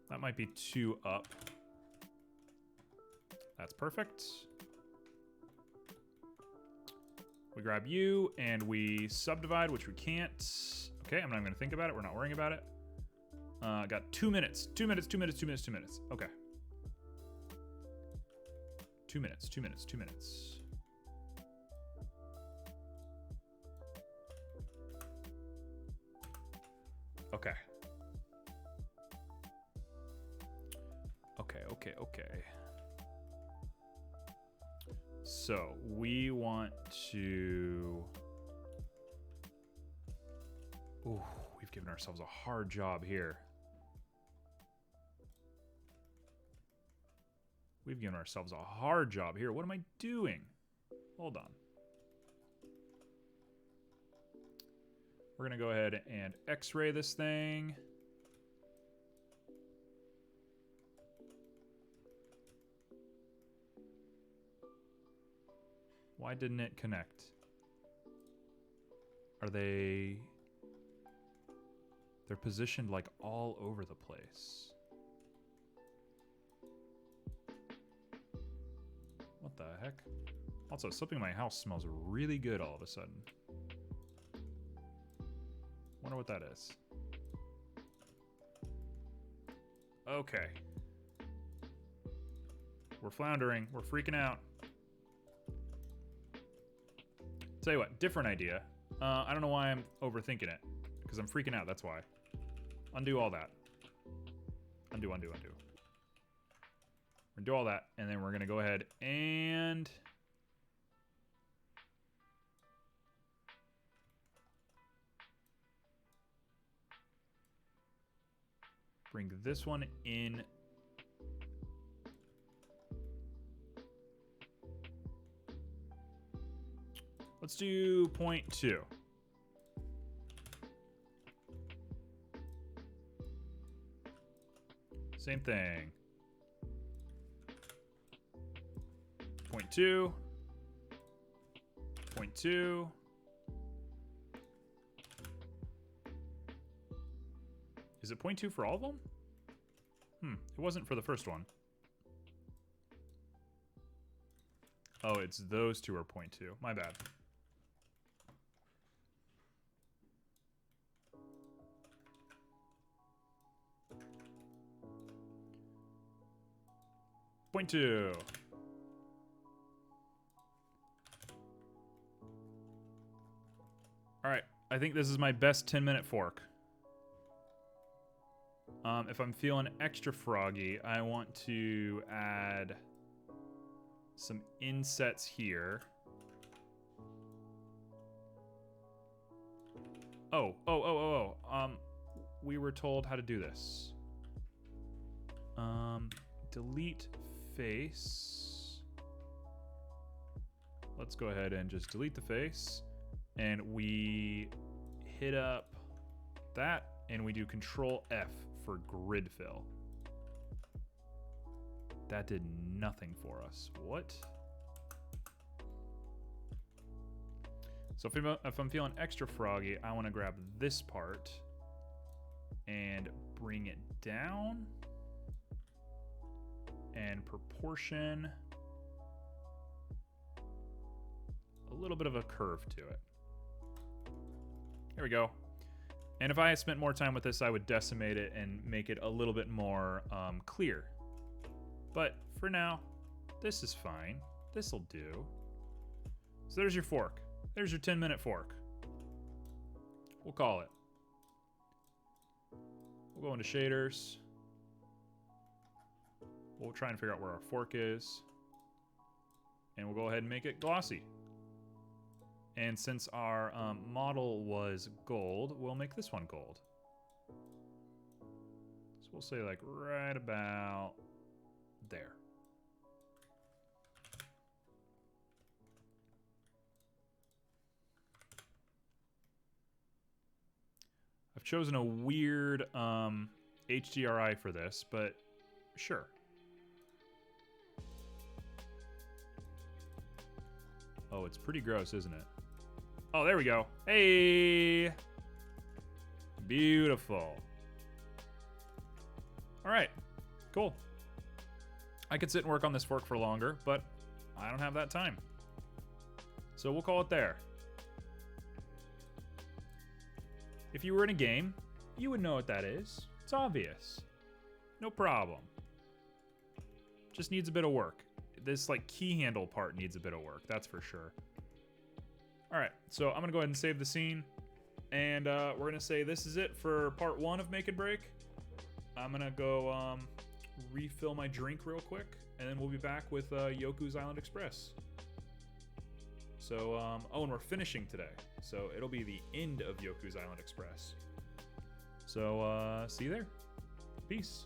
That might be too up. That's perfect. We grab you and we subdivide, which we can't. Okay, I'm not even gonna think about it. We're not worrying about it. Got 2 minutes. 2 minutes, 2 minutes, 2 minutes, 2 minutes. Okay. 2 minutes, 2 minutes, 2 minutes. Okay. Okay. So we want to... Ooh, we've given ourselves a hard job here. We've given ourselves a hard job here. What am I doing? Hold on. We're going to go ahead and X-ray this thing. Why didn't it connect? Are they... They're positioned like all over the place. What the heck? Also, something in my house smells really good all of a sudden. Wonder what that is. Okay. We're floundering. We're freaking out. Tell you what, different idea. I don't know why I'm overthinking it. Because I'm freaking out, that's why. Undo all that. Undo, undo, undo. We're gonna do all that, and then we're gonna go ahead and... bring this one in. Let's do 0.2. Same thing. 0.2. 0.2. Is it 0.2 for all of them? It wasn't for the first one. Oh, it's those two are 0.2. My bad. Point 2. All right, I think this is my best 10-minute fork. If I'm feeling extra froggy, I want to add some insets here. We were told how to do this. Delete face. Let's go ahead and just delete the face. And we hit up that, and we do Control F for grid fill. That did nothing for us. What? So if I'm feeling extra froggy, I want to grab this part and bring it down and proportion a little bit of a curve to it. There we go. And if I had spent more time with this, I would decimate it and make it a little bit more clear. But for now, this is fine. This'll do. So there's your fork. There's your 10-minute fork. We'll call it. We'll go into shaders. We'll try and figure out where our fork is. And we'll go ahead and make it glossy. And since our model was gold, we'll make this one gold. So we'll say like right about there. I've chosen a weird HDRI for this, but sure. Oh, it's pretty gross, isn't it? Oh, there we go. Hey! Beautiful. All right, cool. I could sit and work on this fork for longer, but I don't have that time. So we'll call it there. If you were in a game, you would know what that is. It's obvious. No problem. Just needs a bit of work. This like key handle part needs a bit of work, that's for sure. All right, so I'm gonna go ahead and save the scene, and we're gonna say this is it for part 1 of Make and Break. I'm gonna go refill my drink real quick, and then we'll be back with Yoku's Island Express. So, oh, and we're finishing today, so it'll be the end of Yoku's Island Express. So, see you there. Peace.